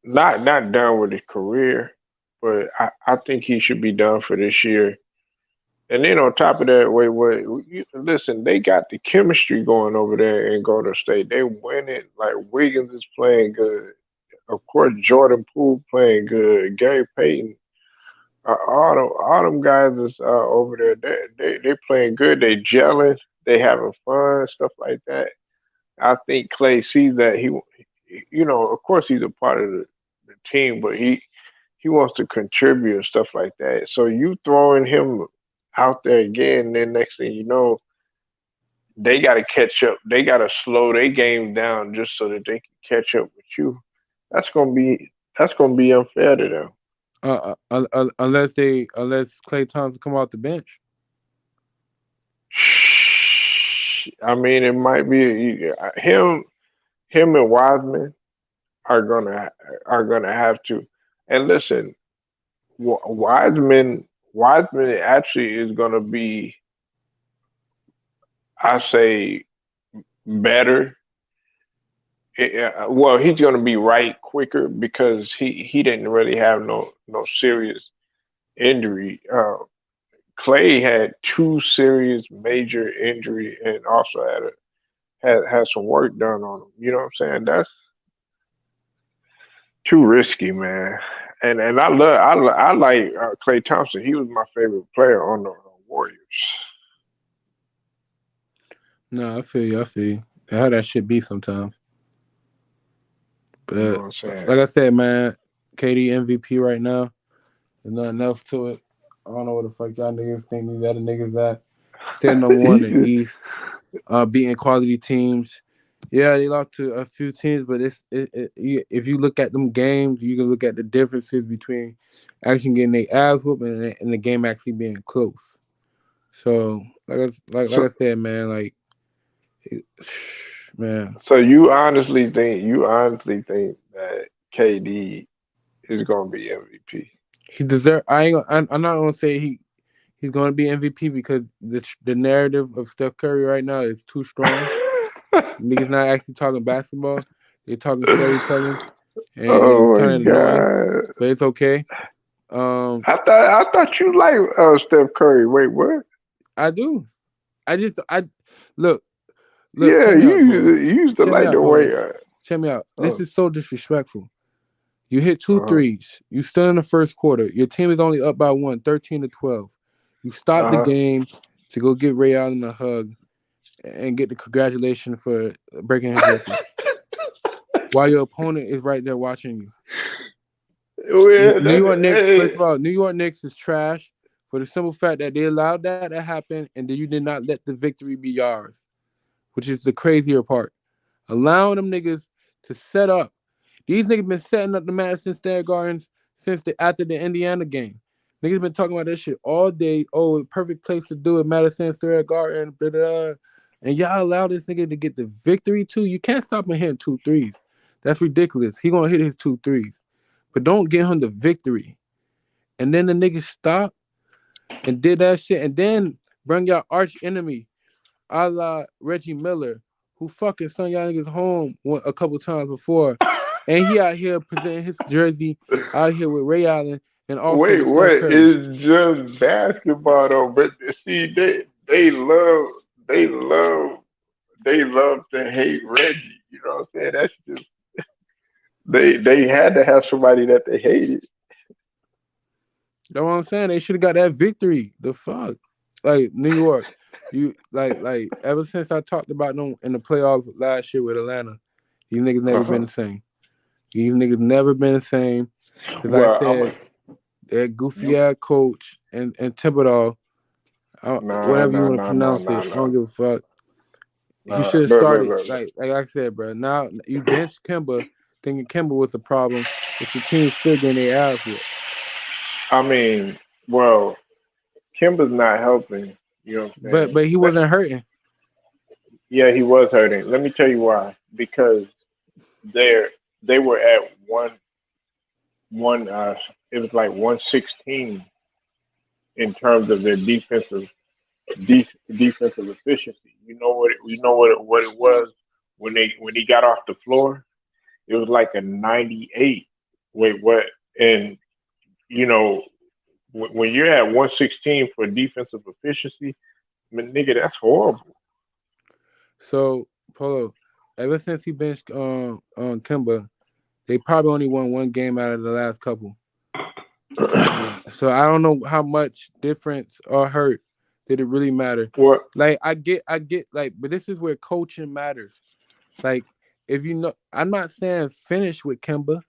[SPEAKER 1] not done with his career, but I think he should be done for this year. And then on top of that, listen, they got the chemistry going over there in Golden State. They winning. Like Wiggins is playing good. Of course, Jordan Poole playing good. Gary Payton. All them guys is over there. They playing good. They gelling. They having fun. Stuff like that. I think Clay sees that of course he's a part of the team, but he wants to contribute and stuff like that. So you throwing him out there again, then next thing you know, they got to catch up. They got to slow their game down just so that they can catch up with you. That's gonna be that's gonna be unfair to them.
[SPEAKER 3] Unless Clay Thompson come off the bench.
[SPEAKER 1] I mean, it might be him and Wiseman are gonna have to. And listen, Wiseman actually is gonna be, I say, better. Well, he's gonna be right quicker because he didn't really have no serious injury. Clay had two serious major injury and also had some work done on him. You know what I'm saying? That's too risky, man. And I like Clay Thompson. He was my favorite player on the Warriors.
[SPEAKER 3] No, I feel you. I feel you. How that shit be sometimes.
[SPEAKER 1] You know
[SPEAKER 3] But
[SPEAKER 1] what I'm saying?
[SPEAKER 3] like I said, man, KD MVP right now. There's nothing else to it. I don't know what the fuck y'all niggas think these other niggas at. Still number one in the East, beating quality teams. Yeah, they lost to a few teams, but if you look at them games, you can look at the differences between actually getting their ass whooped and the game actually being close. So like
[SPEAKER 1] So
[SPEAKER 3] I said, man, like it- man,
[SPEAKER 1] so you honestly think that KD is gonna be MVP?
[SPEAKER 3] he deserve. I'm not gonna say he's gonna be MVP because the narrative of Steph Curry right now is too strong. Niggas not actually talking basketball; they're talking storytelling, and it's
[SPEAKER 1] Oh my
[SPEAKER 3] kind of annoying,
[SPEAKER 1] god!
[SPEAKER 3] but it's okay. Um,
[SPEAKER 1] I thought you liked Steph Curry. Wait, what?
[SPEAKER 3] I do. I look. Look,
[SPEAKER 1] Yeah,
[SPEAKER 3] check me out, Polo.
[SPEAKER 1] you used to
[SPEAKER 3] Check me
[SPEAKER 1] like
[SPEAKER 3] out,
[SPEAKER 1] the
[SPEAKER 3] Polo.
[SPEAKER 1] way.
[SPEAKER 3] Check me out. This
[SPEAKER 1] Uh,
[SPEAKER 3] is so disrespectful. You hit two
[SPEAKER 1] uh-huh,
[SPEAKER 3] threes. You still in the first quarter. Your team is only up by one, 13-12. You stop the
[SPEAKER 1] uh-huh.
[SPEAKER 3] game to go get Ray Allen a hug and get the congratulations for breaking his record. While your opponent is right there watching you.
[SPEAKER 1] Well,
[SPEAKER 3] New York Knicks, first
[SPEAKER 1] hey,
[SPEAKER 3] of all, New York Knicks is trash for the simple fact that they allowed that to happen and then you did not let the victory be yours, which is the crazier part. Allowing them niggas to set up. These niggas been setting up the Madison Square Gardens since after the Indiana game. Niggas been talking about this shit all day. Oh, perfect place to do it, Madison Square Garden. Blah, blah. And y'all allow this nigga to get the victory too. You can't stop him hitting two threes. That's ridiculous. He gonna hit his two threes, but don't give him the victory. And then the niggas stop and did that shit, and then bring y'all arch enemy a la Reggie Miller, who fucking sent y'all niggas home a couple times before. And he out here presenting his jersey out here with Ray Allen and also
[SPEAKER 1] wait,
[SPEAKER 3] with Steph
[SPEAKER 1] what?
[SPEAKER 3] Curry.
[SPEAKER 1] It's just basketball though. But see, they love, they love to hate Reggie. You know what I'm saying? That's just they had to have somebody that they hated.
[SPEAKER 3] You know what I'm saying? They should have got that victory. The fuck? Like New York. You like ever since I talked about them in the playoffs last year with Atlanta, these niggas never been
[SPEAKER 1] Uh-huh.
[SPEAKER 3] the same. These niggas never been the same. Cause I
[SPEAKER 1] Well, I'm a
[SPEAKER 3] said that goofy
[SPEAKER 1] you.
[SPEAKER 3] ass coach and Thibodeau,
[SPEAKER 1] Nah,
[SPEAKER 3] whatever you
[SPEAKER 1] nah,
[SPEAKER 3] want to
[SPEAKER 1] nah, nah,
[SPEAKER 3] pronounce
[SPEAKER 1] nah,
[SPEAKER 3] it, I don't
[SPEAKER 1] nah,
[SPEAKER 3] give a fuck. He
[SPEAKER 1] nah.
[SPEAKER 3] should have started
[SPEAKER 1] Look.
[SPEAKER 3] like I said, bro. Now you benched Kimba, thinking Kimba was the problem, but your team still getting their ass whooped.
[SPEAKER 1] I mean, well, Kimba's not helping. You know what I'm
[SPEAKER 3] But
[SPEAKER 1] saying?
[SPEAKER 3] but he wasn't hurting.
[SPEAKER 1] Yeah, he was hurting. Let me tell you why. Because they're they were at one. It was like 116 in terms of their defensive efficiency. What it was when he got off the floor. It was like a 98. Wait, what? And you know when you're at 116 for defensive efficiency, man, nigga, that's horrible.
[SPEAKER 3] So Polo, ever since he benched Kimba, they probably only won one game out of the last couple. So I don't know how much difference or hurt did it really matter.
[SPEAKER 1] What?
[SPEAKER 3] Like I get like, but this is where coaching matters. Like if you know, I'm not saying finish with Kimba.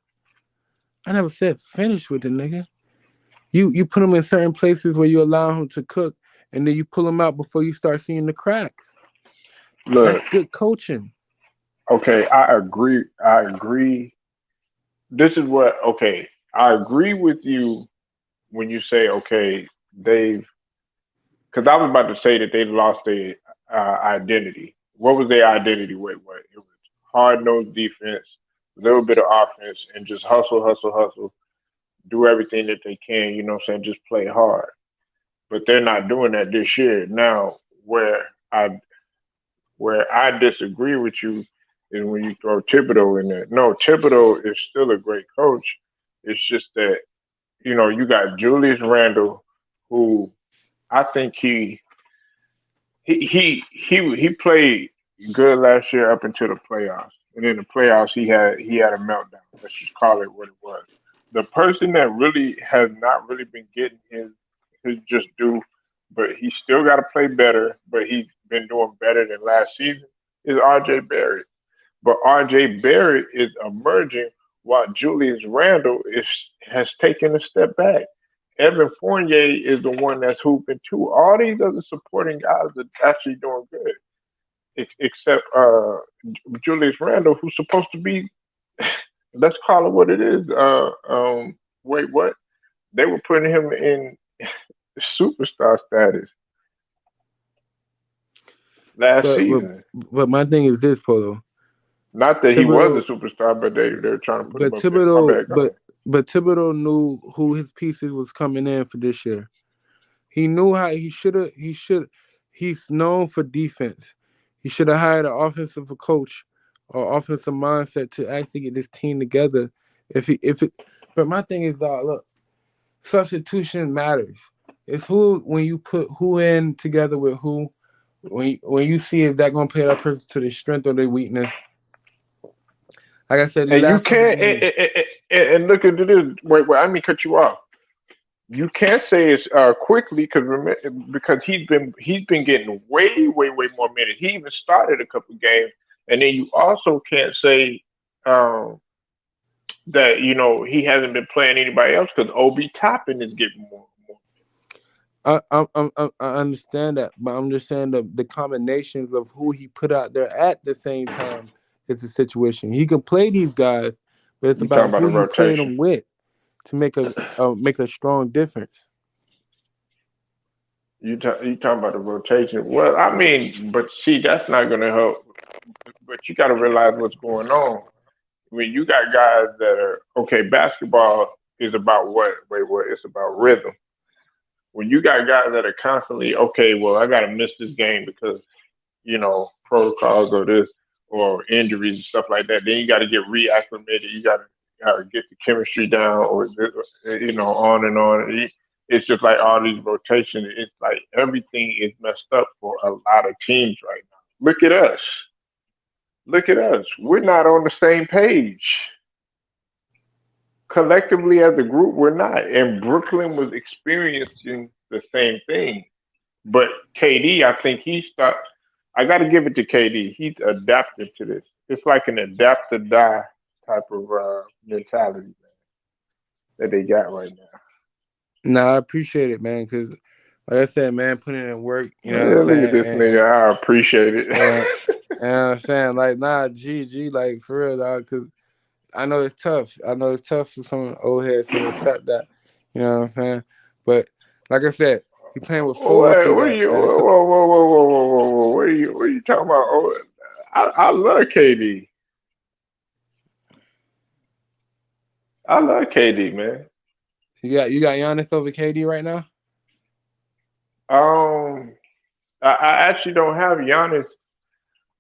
[SPEAKER 3] I never said finish with the nigga. You put him in certain places where you allow him to cook, and then you pull him out before you start seeing the cracks. That's
[SPEAKER 1] Look,
[SPEAKER 3] good coaching.
[SPEAKER 1] okay, I agree. I agree. This is what. Okay, I agree with you when you say, okay, they've. Because I was about to say that they lost their identity. What was their identity? Wait, what? It was hard nosed defense, a little bit of offense, and just hustle, hustle, hustle. Do everything that they can. You know what I'm saying? Just play hard. But they're not doing that this year. Now, I where I disagree with you is when you throw Thibodeau in there. No, Thibodeau is still a great coach. It's just that you got Julius Randle, who I think he played good last year up until the playoffs, and in the playoffs he had a meltdown. Let's just call it what it was. The person that really has not really been getting his just due, but he still got to play better. But he's been doing better than last season. Is R.J. Barrett, but R.J. Barrett is emerging while Julius Randle has taken a step back. Evan Fournier is the one that's hooping too. All these other supporting guys are actually doing good, except Julius Randle, who's supposed to be, let's call it what it is. Wait, what? They were putting him in superstar status. last
[SPEAKER 3] But but
[SPEAKER 1] season.
[SPEAKER 3] but my thing is this, Polo.
[SPEAKER 1] Not that he was
[SPEAKER 3] Thibodeau,
[SPEAKER 1] a superstar, but they're trying to put him
[SPEAKER 3] but
[SPEAKER 1] up there. My
[SPEAKER 3] Thibodeau,
[SPEAKER 1] bad, go ahead.
[SPEAKER 3] but Thibodeau knew who his pieces was coming in for this year. He knew how he should have. He's known for defense. He should have hired an offensive coach or offensive mindset to actually get this team together. If it, but my thing is, dog, look, substitution matters. It's who when you put who in together with who. When you see if that gonna play that person to their strength or their weakness. Like I said, these
[SPEAKER 1] And you
[SPEAKER 3] last couple
[SPEAKER 1] can't
[SPEAKER 3] games.
[SPEAKER 1] and look at this. Wait, I mean cut you off. You can't say it's quickly because he's been getting way more minutes. He even started a couple games, and then you also can't say um, that he hasn't been playing anybody else because Obi Toppin is getting more.
[SPEAKER 3] I understand that, but I'm just saying the combinations of who he put out there at the same time is the situation. He can play these guys, but it's
[SPEAKER 1] You talking
[SPEAKER 3] about
[SPEAKER 1] about
[SPEAKER 3] who
[SPEAKER 1] a
[SPEAKER 3] he played
[SPEAKER 1] rotation?
[SPEAKER 3] them with to make a strong difference.
[SPEAKER 1] You talking about the rotation? Well, I mean, but see, that's not going to help. But you got to realize what's going on. I mean, you got guys that are okay. Basketball is about what? Wait, what? It's about rhythm. When you got guys that are constantly okay, well, I got to miss this game because protocols or this or injuries and stuff like that. Then you got to get reacclimated. You got to get the chemistry down, or on and on. It's just like all these rotations. It's like everything is messed up for a lot of teams right now. Look at us. Look at us. We're not on the same page. Collectively as a group, we're not. And Brooklyn was experiencing the same thing. But KD, I think he start. I got to give it to KD. He's adapted to this. It's like an adapt or die type of mentality, man, that they got right now.
[SPEAKER 3] Nah, I appreciate it, man, because like I said, man, putting in work, you know what I'm
[SPEAKER 1] Yeah, look at
[SPEAKER 3] saying,
[SPEAKER 1] this nigga. I appreciate it.
[SPEAKER 3] and I'm saying like, nah, G, like for real, dog, because I know it's tough. I know it's tough for some old heads to accept that. You know what I'm saying? But like I said, he playing with four
[SPEAKER 1] Wait,
[SPEAKER 3] rookies
[SPEAKER 1] what are you?
[SPEAKER 3] at a
[SPEAKER 1] Whoa, whoa, whoa, whoa, whoa, whoa, whoa, whoa. What are you talking about? Oh, I love KD. I love KD, man.
[SPEAKER 3] you got Giannis over KD right now.
[SPEAKER 1] Um, I actually don't have Giannis.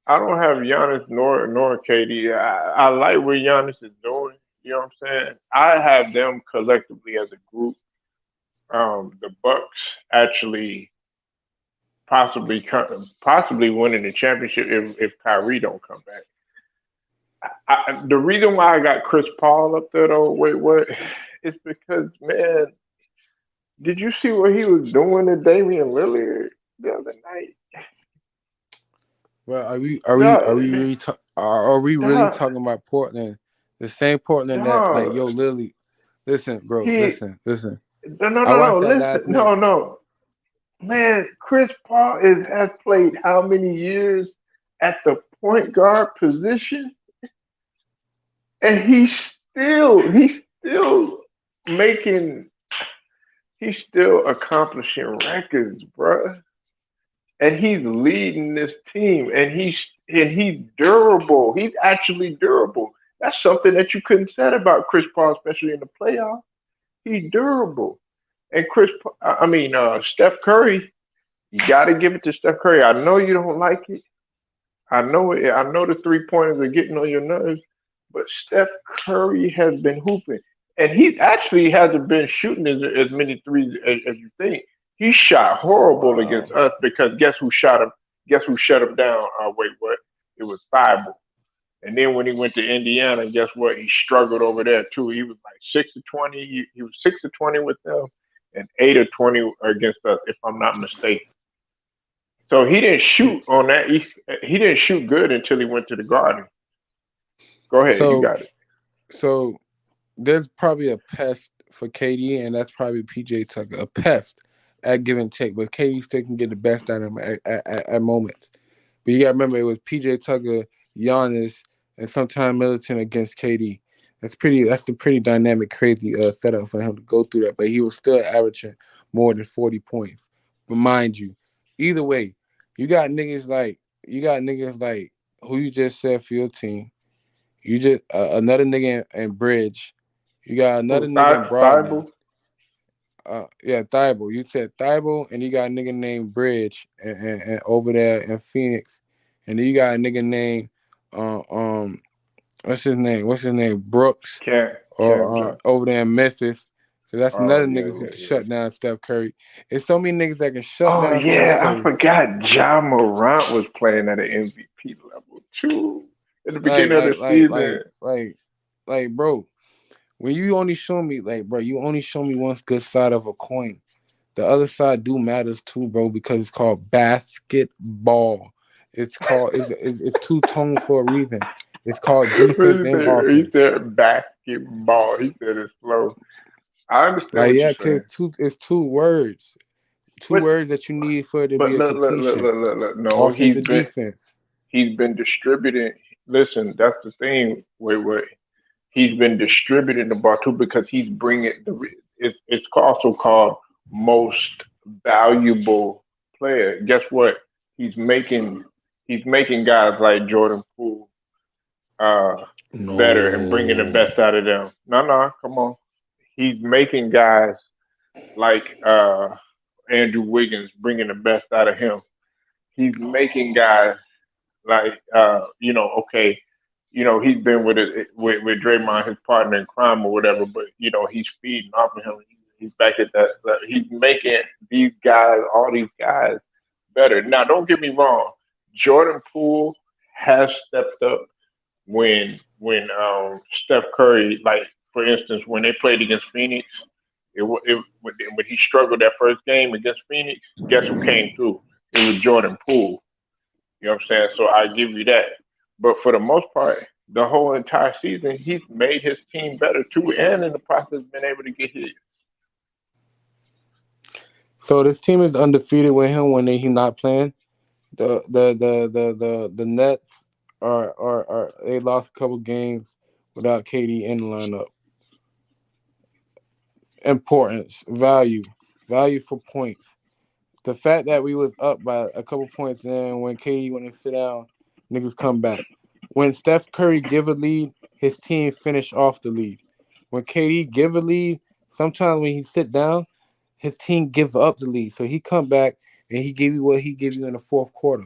[SPEAKER 1] I don't have Giannis nor KD. I like what Giannis is doing. You know what I'm saying? I have them collectively as a group. The Bucks actually possibly winning the championship if Kyrie don't come back. The reason why I got Chris Paul up there though, wait, what? It's because man, did you see what he was doing to Damian Lillard the other night?
[SPEAKER 3] Well, are we
[SPEAKER 1] Dog,
[SPEAKER 3] really
[SPEAKER 1] dog,
[SPEAKER 3] talking about Portland? The same Portland that like
[SPEAKER 1] dog.
[SPEAKER 3] yo Lily. Listen, bro.
[SPEAKER 1] He
[SPEAKER 3] Listen.
[SPEAKER 1] no
[SPEAKER 3] I
[SPEAKER 1] no
[SPEAKER 3] watched that
[SPEAKER 1] listen
[SPEAKER 3] last night.
[SPEAKER 1] no man. Chris Paul has played how many years at the point guard position, and he's still making he's still accomplishing records, bruh. And he's leading this team, and he's durable. He's actually durable. That's something that you couldn't say about Chris Paul, especially in the playoffs. He's durable. And Steph Curry, you got to give it to Steph Curry. I know you don't like it. I know it. I know the 3 pointers are getting on your nerves, but Steph Curry has been hooping, and he actually hasn't been shooting as many threes as you think. He shot horrible
[SPEAKER 3] Wow.
[SPEAKER 1] against us because guess who shot him? Guess who shut him down? Wait, what? It was Thibault. And then when he went to Indiana, guess what? He struggled over there too. He was like 6 of 20. He was 6 of 20 with them, and 8 of 20 against us, if I'm not mistaken. So he didn't shoot on that. He didn't shoot good until he went to the Garden. Go ahead, you
[SPEAKER 3] So
[SPEAKER 1] got it.
[SPEAKER 3] so there's probably a pest for KD, and that's probably PJ Tucker, a pest at give and take. But KD still can get the best out of him at moments. But you got to remember, it was PJ Tucker, Giannis, and sometime Middleton against KD. That's a pretty dynamic, crazy setup for him to go through that. But he was still averaging more than 40 points. But mind you, either way, you got niggas like you got niggas like who you just said for your team. You just another nigga in Bridge. You got another
[SPEAKER 1] Who,
[SPEAKER 3] nigga in Broadman.
[SPEAKER 1] Thibault?
[SPEAKER 3] Yeah, Thibault. You said Thibault, and you got a nigga named Bridge, and over there in Phoenix, and then you got a nigga named uh, um what's his name? What's his name? Brooks,
[SPEAKER 1] Cam
[SPEAKER 3] or
[SPEAKER 1] Johnson.
[SPEAKER 3] over there in Memphis. Cause that's
[SPEAKER 1] Oh
[SPEAKER 3] another
[SPEAKER 1] yeah,
[SPEAKER 3] nigga who
[SPEAKER 1] yeah,
[SPEAKER 3] can
[SPEAKER 1] yeah.
[SPEAKER 3] shut down Steph Curry. It's so many niggas that can shut
[SPEAKER 1] Oh
[SPEAKER 3] down Steph
[SPEAKER 1] yeah, I
[SPEAKER 3] Curry.
[SPEAKER 1] forgot. Ja Morant was playing at an MVP level too at the
[SPEAKER 3] Like,
[SPEAKER 1] beginning of the
[SPEAKER 3] like, like,
[SPEAKER 1] season.
[SPEAKER 3] like, like, bro. When you only show me, like, bro, you only show me one good side of a coin. The other side do matters too, bro, because it's called basketball. It's two tone for a reason. It's called defense and
[SPEAKER 1] He
[SPEAKER 3] offense.
[SPEAKER 1] said basketball. He said it slow. I understand
[SPEAKER 3] Like,
[SPEAKER 1] what you're
[SPEAKER 3] yeah, cause
[SPEAKER 1] saying,
[SPEAKER 3] it's two
[SPEAKER 1] but
[SPEAKER 3] words that you need for it to be a
[SPEAKER 1] look, look, look,
[SPEAKER 3] completion.
[SPEAKER 1] look, look, look. No,
[SPEAKER 3] Offense and defense.
[SPEAKER 1] he's been distributing. Listen, that's the thing. Wait. He's been distributing the ball too because he's bringing the. It's also called most valuable player. Guess what? He's making he's making guys like Jordan Poole better and bringing the
[SPEAKER 3] No,
[SPEAKER 1] best out of them. No, no, come on. He's making guys like Andrew Wiggins bringing the best out of him. He's making guys like okay, he's been with Draymond, his partner in crime or whatever, but he's feeding off of him. He's back at that. He's making these guys, all these guys, better. Now, don't get me wrong. Jordan Poole has stepped up when Steph Curry, like for instance, when they played against Phoenix, when he struggled that first game against Phoenix, guess who came through? It was Jordan Poole. You know what I'm saying? So I give you that. But for the most part, the whole entire season, he's made his team better too, and in the process, been able to get his.
[SPEAKER 3] so this team is undefeated with him when he not playing. The Nets are they lost a couple games without KD in the lineup. Importance, value for points. The fact that we was up by a couple points, and when KD went to sit down, niggas come back. When Steph Curry give a lead, his team finish off the lead. When KD give a lead, sometimes when he sit down, his team give up the lead. So he come back and he give you what he give you in the fourth quarter.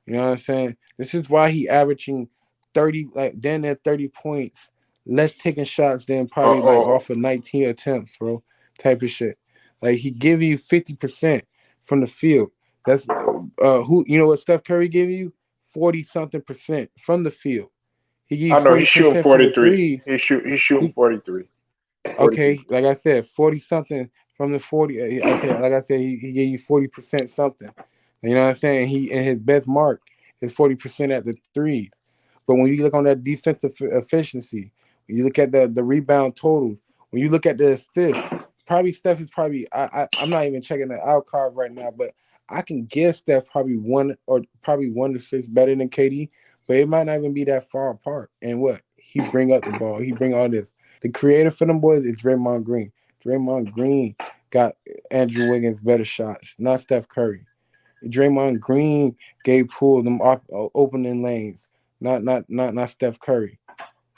[SPEAKER 3] You know what I'm saying? This is why he averaging 30, like then at 30 points, less taking shots than
[SPEAKER 1] Oh,
[SPEAKER 3] probably like
[SPEAKER 1] oh,
[SPEAKER 3] off of 19 attempts, bro. Type of shit. Like he give you 50% from the field. That's who you know what Steph Curry give you? 40 something percent from the field. He give you
[SPEAKER 1] I know
[SPEAKER 3] 40
[SPEAKER 1] he's shooting
[SPEAKER 3] percent from the
[SPEAKER 1] 43.
[SPEAKER 3] threes.
[SPEAKER 1] He's shooting
[SPEAKER 3] He
[SPEAKER 1] 43, 43.
[SPEAKER 3] Okay, like I said, 40 something from the 40. I said, he gave you 40% something. You know what I'm saying? He and his best mark is 40% at the threes. But when you look on that defensive efficiency, when you look at the rebound totals, when you look at the assists, probably Steph is probably I'm not even checking the out card right now, but I can give Steph probably one or probably 1 to 6 better than KD, but it might not even be that far apart. And what he bring up the ball, he bring all this. The creator for them boys is Draymond Green. Draymond Green got Andrew Wiggins better shots, not Steph Curry. Draymond Green gave Poole them opening lanes, not Steph Curry.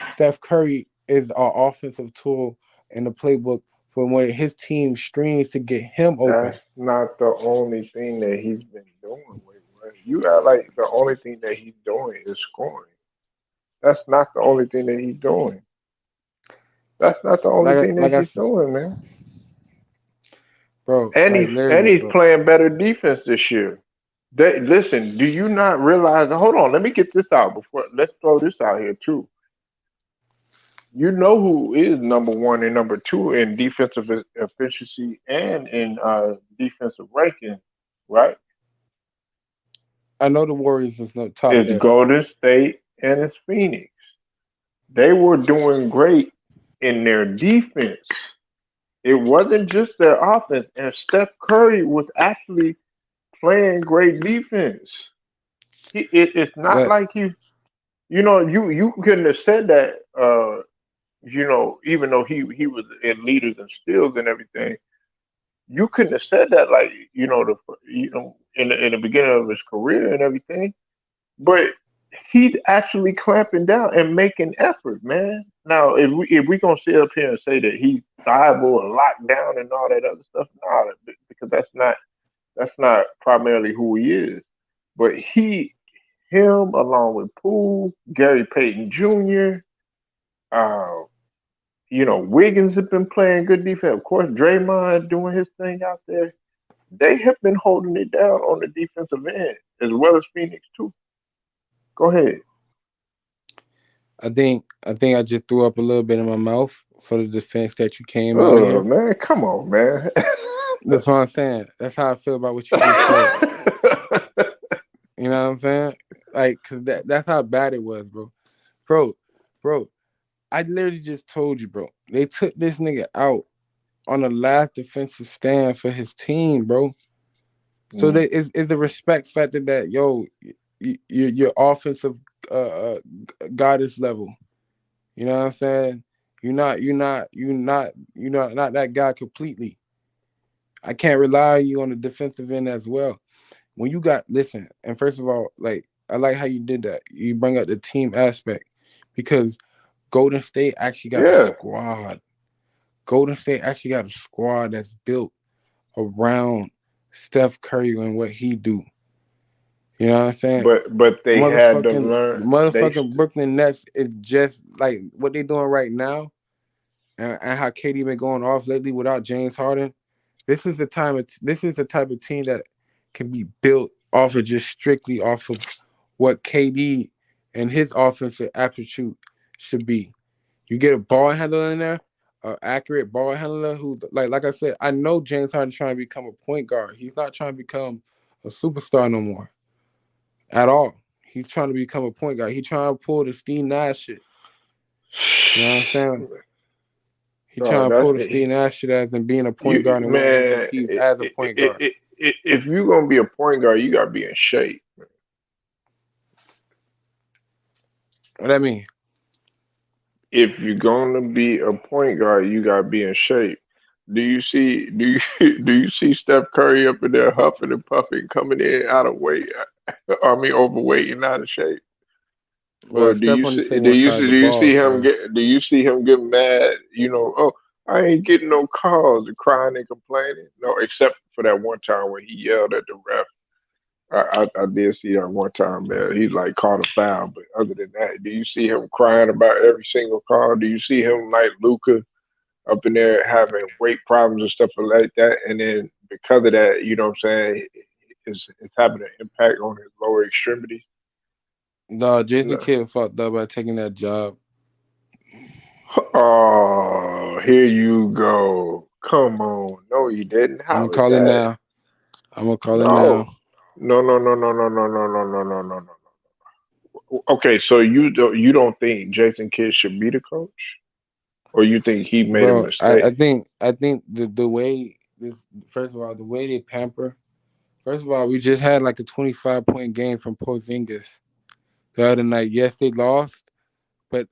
[SPEAKER 3] Steph Curry is our offensive tool in the playbook for when his team streams to get him
[SPEAKER 1] That's
[SPEAKER 3] open.
[SPEAKER 1] not the only thing that he's been doing. Wait. You act like the only thing that he's doing is scoring. That's not the only thing that he's doing. That's not the only thing that
[SPEAKER 3] Like I
[SPEAKER 1] he's
[SPEAKER 3] said,
[SPEAKER 1] doing, man.
[SPEAKER 3] bro,
[SPEAKER 1] And
[SPEAKER 3] like literally,
[SPEAKER 1] he's
[SPEAKER 3] bro.
[SPEAKER 1] playing better defense this year. Listen, do you not realize? Hold on, let me get this out before. Let's throw this out here too. You know who is number one and number two in defensive efficiency and in defensive ranking, right?
[SPEAKER 3] I know the Warriors is no top
[SPEAKER 1] It's
[SPEAKER 3] there.
[SPEAKER 1] Golden State and it's Phoenix. They were doing great in their defense. It wasn't just their offense, and Steph Curry was actually playing great defense. It's not
[SPEAKER 3] That
[SPEAKER 1] like you couldn't have said that. Even though he was in leaders and steals and everything, you couldn't have said that like in the beginning of his career and everything. but he's actually clamping down and making effort, man. Now, if we gonna sit up here and say that he's liable and locked down and all that other stuff, no, because that's not primarily who he is. But him, along with Poole, Gary Payton Jr., uh, Wiggins have been playing good defense. Of course, Draymond doing his thing out there. They have been holding it down on the defensive end as well as Phoenix too. Go ahead.
[SPEAKER 3] I think I just threw up a little bit in my mouth for the defense that you came out of
[SPEAKER 1] Oh
[SPEAKER 3] here.
[SPEAKER 1] man, come on, man.
[SPEAKER 3] That's what I'm saying. That's how I feel about what you just said. You know what I'm saying? Like, cause that's how bad it was, bro. Bro, bro. I literally just told you, bro. They took this nigga out on the last defensive stand for his team, bro. So
[SPEAKER 1] Mm,
[SPEAKER 3] there is the respect factor that yo, your offensive uh, goddess level. You know what I'm saying? You're not that guy completely. I can't rely on you on the defensive end as well. When you got listen, and first of all, like I like how you did that. You bring up the team aspect because Golden State actually got a
[SPEAKER 1] yeah,
[SPEAKER 3] squad. Golden State actually got a squad that's built around Steph Curry and what he do. You know what I'm saying?
[SPEAKER 1] but they had to learn.
[SPEAKER 3] Motherfucking Brooklyn Nets is just like what they doing right now, and how KD been going off lately without James Harden. This is the type of team that can be built off of just strictly off of what KD and his offensive aptitude should be. You get a ball handler in there, an accurate ball handler who, like I said, I know James Harden trying to become a point guard. He's not trying to become a superstar no more at all. He's trying to become a point guard. He's trying to pull the Steve Nash shit. You know what I'm saying? He
[SPEAKER 1] No,
[SPEAKER 3] trying to
[SPEAKER 1] that's
[SPEAKER 3] pull the Steve Nash shit as in being a point guard and winning
[SPEAKER 1] man.
[SPEAKER 3] MVPs as a point guard.
[SPEAKER 1] If you're gonna be a point guard, you gotta be in shape.
[SPEAKER 3] What that mean?
[SPEAKER 1] If you're gonna be a point guard, you gotta be in shape. Do you see Steph Curry up in there huffing and puffing, coming in out of weight? I mean, overweight and out of shape. Or
[SPEAKER 3] Well, Steph only play one side of the
[SPEAKER 1] do you
[SPEAKER 3] ball,
[SPEAKER 1] see him
[SPEAKER 3] so
[SPEAKER 1] get mad? Oh, I ain't getting no calls, and crying and complaining. No, except for that one time when he yelled at the ref. I did see that one time, man. He like caught a foul, but other than that, do you see him crying about every single call? Do you see him like Luca up in there having weight problems and stuff like that? And then because of that, you know what I'm saying, it's having an impact on his lower extremities.
[SPEAKER 3] no, Jason
[SPEAKER 1] No.
[SPEAKER 3] Kidd fucked up by taking that job.
[SPEAKER 1] Oh, here you go. Come on. No, he didn't.
[SPEAKER 3] I'm gonna
[SPEAKER 1] How is
[SPEAKER 3] call it
[SPEAKER 1] that?
[SPEAKER 3] now. I'm gonna call it now.
[SPEAKER 1] No. No, no, no, no, no, no, no, no, no, no, no, no. Okay, so you don't think Jason Kidd should be the coach, or you think he made a
[SPEAKER 3] Bro, I
[SPEAKER 1] mistake?
[SPEAKER 3] think the way this first of all the way they pamper. First of all, we just had like a 25-point game from Porzingis the other night. Yes, they lost, but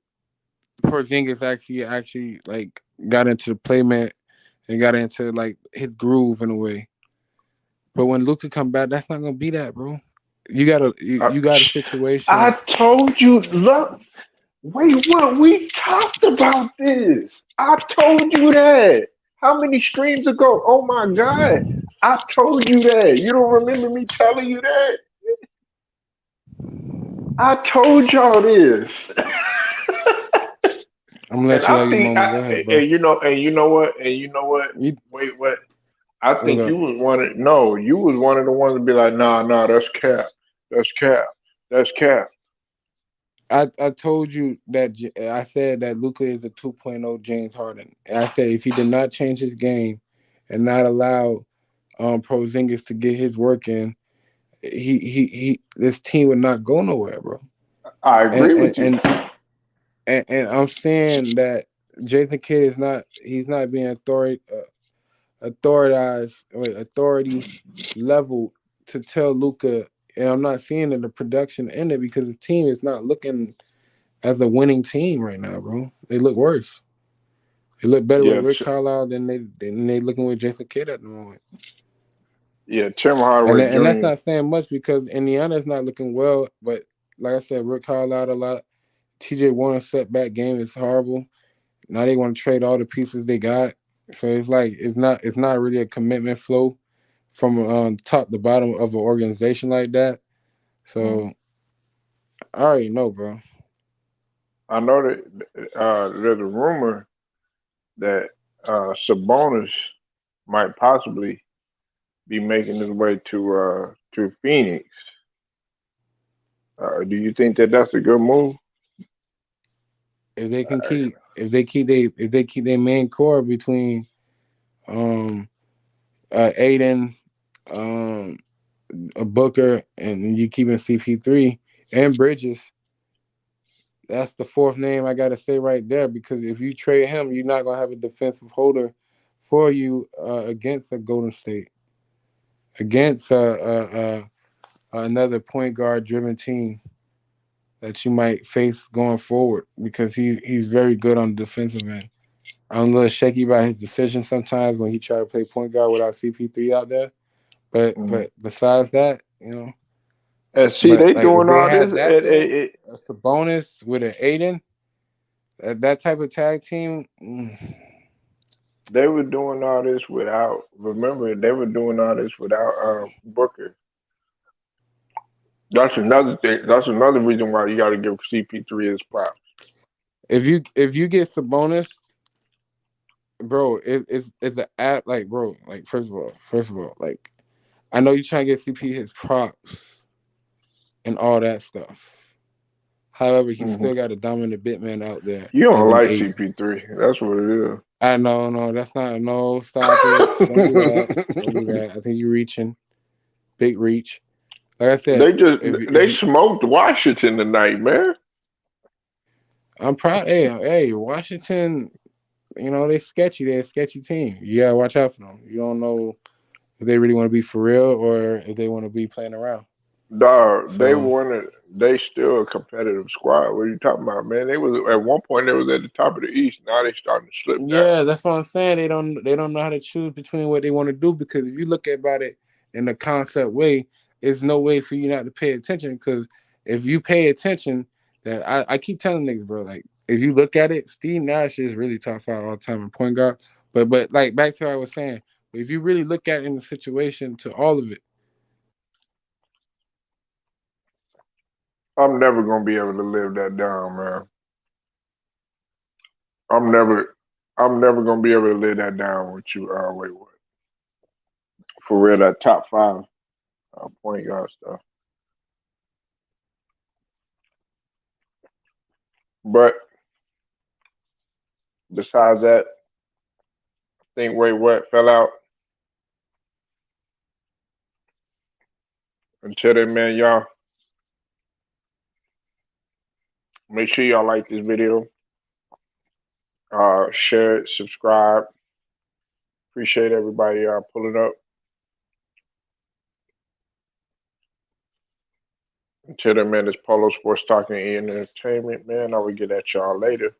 [SPEAKER 3] Porzingis actually like got into the playment and got into like his groove in a way. But when Luca come back, that's not gonna be that, bro.
[SPEAKER 1] I,
[SPEAKER 3] You got a
[SPEAKER 1] I
[SPEAKER 3] situation.
[SPEAKER 1] told you. Look, wait, what? We talked about this. I told you that. How many streams ago? Oh my God. I told you that. You don't remember me telling you that? I told y'all this.
[SPEAKER 3] I'm gonna
[SPEAKER 1] And
[SPEAKER 3] let you
[SPEAKER 1] I
[SPEAKER 3] have your
[SPEAKER 1] think
[SPEAKER 3] moment. Go ahead, bro.
[SPEAKER 1] and you know what?
[SPEAKER 3] You
[SPEAKER 1] Wait, what? I
[SPEAKER 3] what's
[SPEAKER 1] think
[SPEAKER 3] up?
[SPEAKER 1] you was one of no, you was one of the ones to be like, nah, that's cap. That's cap. That's cap.
[SPEAKER 3] I told you that I said that Luca is a 2.0 James Harden. And I said if he did not change his game and not allow Porzingis to get his work in, he this team would not go nowhere, bro.
[SPEAKER 1] I
[SPEAKER 3] And
[SPEAKER 1] agree
[SPEAKER 3] and
[SPEAKER 1] with you.
[SPEAKER 3] and, and I'm saying that Jason Kidd is not he's not being authority level to tell Luca. And I'm not seeing in the production in it because the team is not looking as a winning team right now, bro. They look worse. They look better with
[SPEAKER 1] Yeah,
[SPEAKER 3] Rick Carlisle than they looking with Jason Kidd at the moment.
[SPEAKER 1] yeah. Tim
[SPEAKER 3] And
[SPEAKER 1] Hardaway
[SPEAKER 3] and that's
[SPEAKER 1] Jr.
[SPEAKER 3] not saying much because Indiana's not looking well, but like I said, Rick Carlisle out a lot. TJ Warren setback game is horrible. Now they want to trade all the pieces they got. So it's like it's not really a commitment flow from top to bottom of an organization like that.
[SPEAKER 1] Mm.
[SPEAKER 3] So I already know, bro.
[SPEAKER 1] I know that there's a rumor that Sabonis might possibly be making his way to Phoenix. Do you think that that's a good move?
[SPEAKER 3] If they keep their main core between um Aiden, um a Booker, and you keeping CP3 and Bridges, that's the fourth name I gotta say right there. Because if you trade him, you're not gonna have a defensive holder for you against a Golden State, against another point guard driven team that you might face going forward. Because he's very good on the defensive end. I'm a little shaky about his decision sometimes when he try to play point guard without CP3 out there.
[SPEAKER 1] Mm.
[SPEAKER 3] But besides that,
[SPEAKER 1] And see,
[SPEAKER 3] but
[SPEAKER 1] they
[SPEAKER 3] like if
[SPEAKER 1] doing
[SPEAKER 3] they
[SPEAKER 1] all this.
[SPEAKER 3] had that though, that's a bonus with an Aiden. That type of tag team.
[SPEAKER 1] They were doing all this without. Remember, they were doing all this without Booker. That's another thing. That's another reason why you got to give CP3 his props.
[SPEAKER 3] If you get Sabonis, bro, it's an app like bro. Like first of all, like I know you trying to get CP his props and all that stuff. However, he
[SPEAKER 1] Hmm.
[SPEAKER 3] still got a dominant bit man out there
[SPEAKER 1] You don't
[SPEAKER 3] in
[SPEAKER 1] like
[SPEAKER 3] Aiden.
[SPEAKER 1] CP3. That's what it
[SPEAKER 3] I know, no, that's not no. Stop it! Don't do that. Don't do
[SPEAKER 1] is.
[SPEAKER 3] that. I think you're reaching, big reach. Like I said,
[SPEAKER 1] They just
[SPEAKER 3] if
[SPEAKER 1] they
[SPEAKER 3] you,
[SPEAKER 1] smoked Washington tonight, man.
[SPEAKER 3] I'm proud. Hey, Washington. They sketchy. They're a sketchy team. You gotta watch out for them. You don't know if they really want to be for real or if they want to be playing around.
[SPEAKER 1] Dog, they
[SPEAKER 3] So
[SPEAKER 1] wanted. They still a competitive squad. What are you talking about, man? They was at one point they was at the top of the East. Now they starting to slip down.
[SPEAKER 3] yeah, that's what I'm saying. They don't know how to choose between what they want to do because if you look about it in the concept way, there's no way for you not to pay attention. Because if you pay attention, that I keep telling niggas, bro, like if you look at it, Steve Nash is really top five all time in point guard. But like back to what I was saying, if you really look at it in the situation to all of it,
[SPEAKER 1] I'm never gonna be able to live that down, man. I'm never, I'm never gonna be able to live that down with you. Wait, what? For real, that top five point guard stuff. But besides that, I think wait, what fell out until then, man. Y'all make sure y'all like this video, share it, subscribe. Appreciate everybody pulling up. Until then, man, it's Polo Sports Talking and Entertainment, man. I will get at y'all later.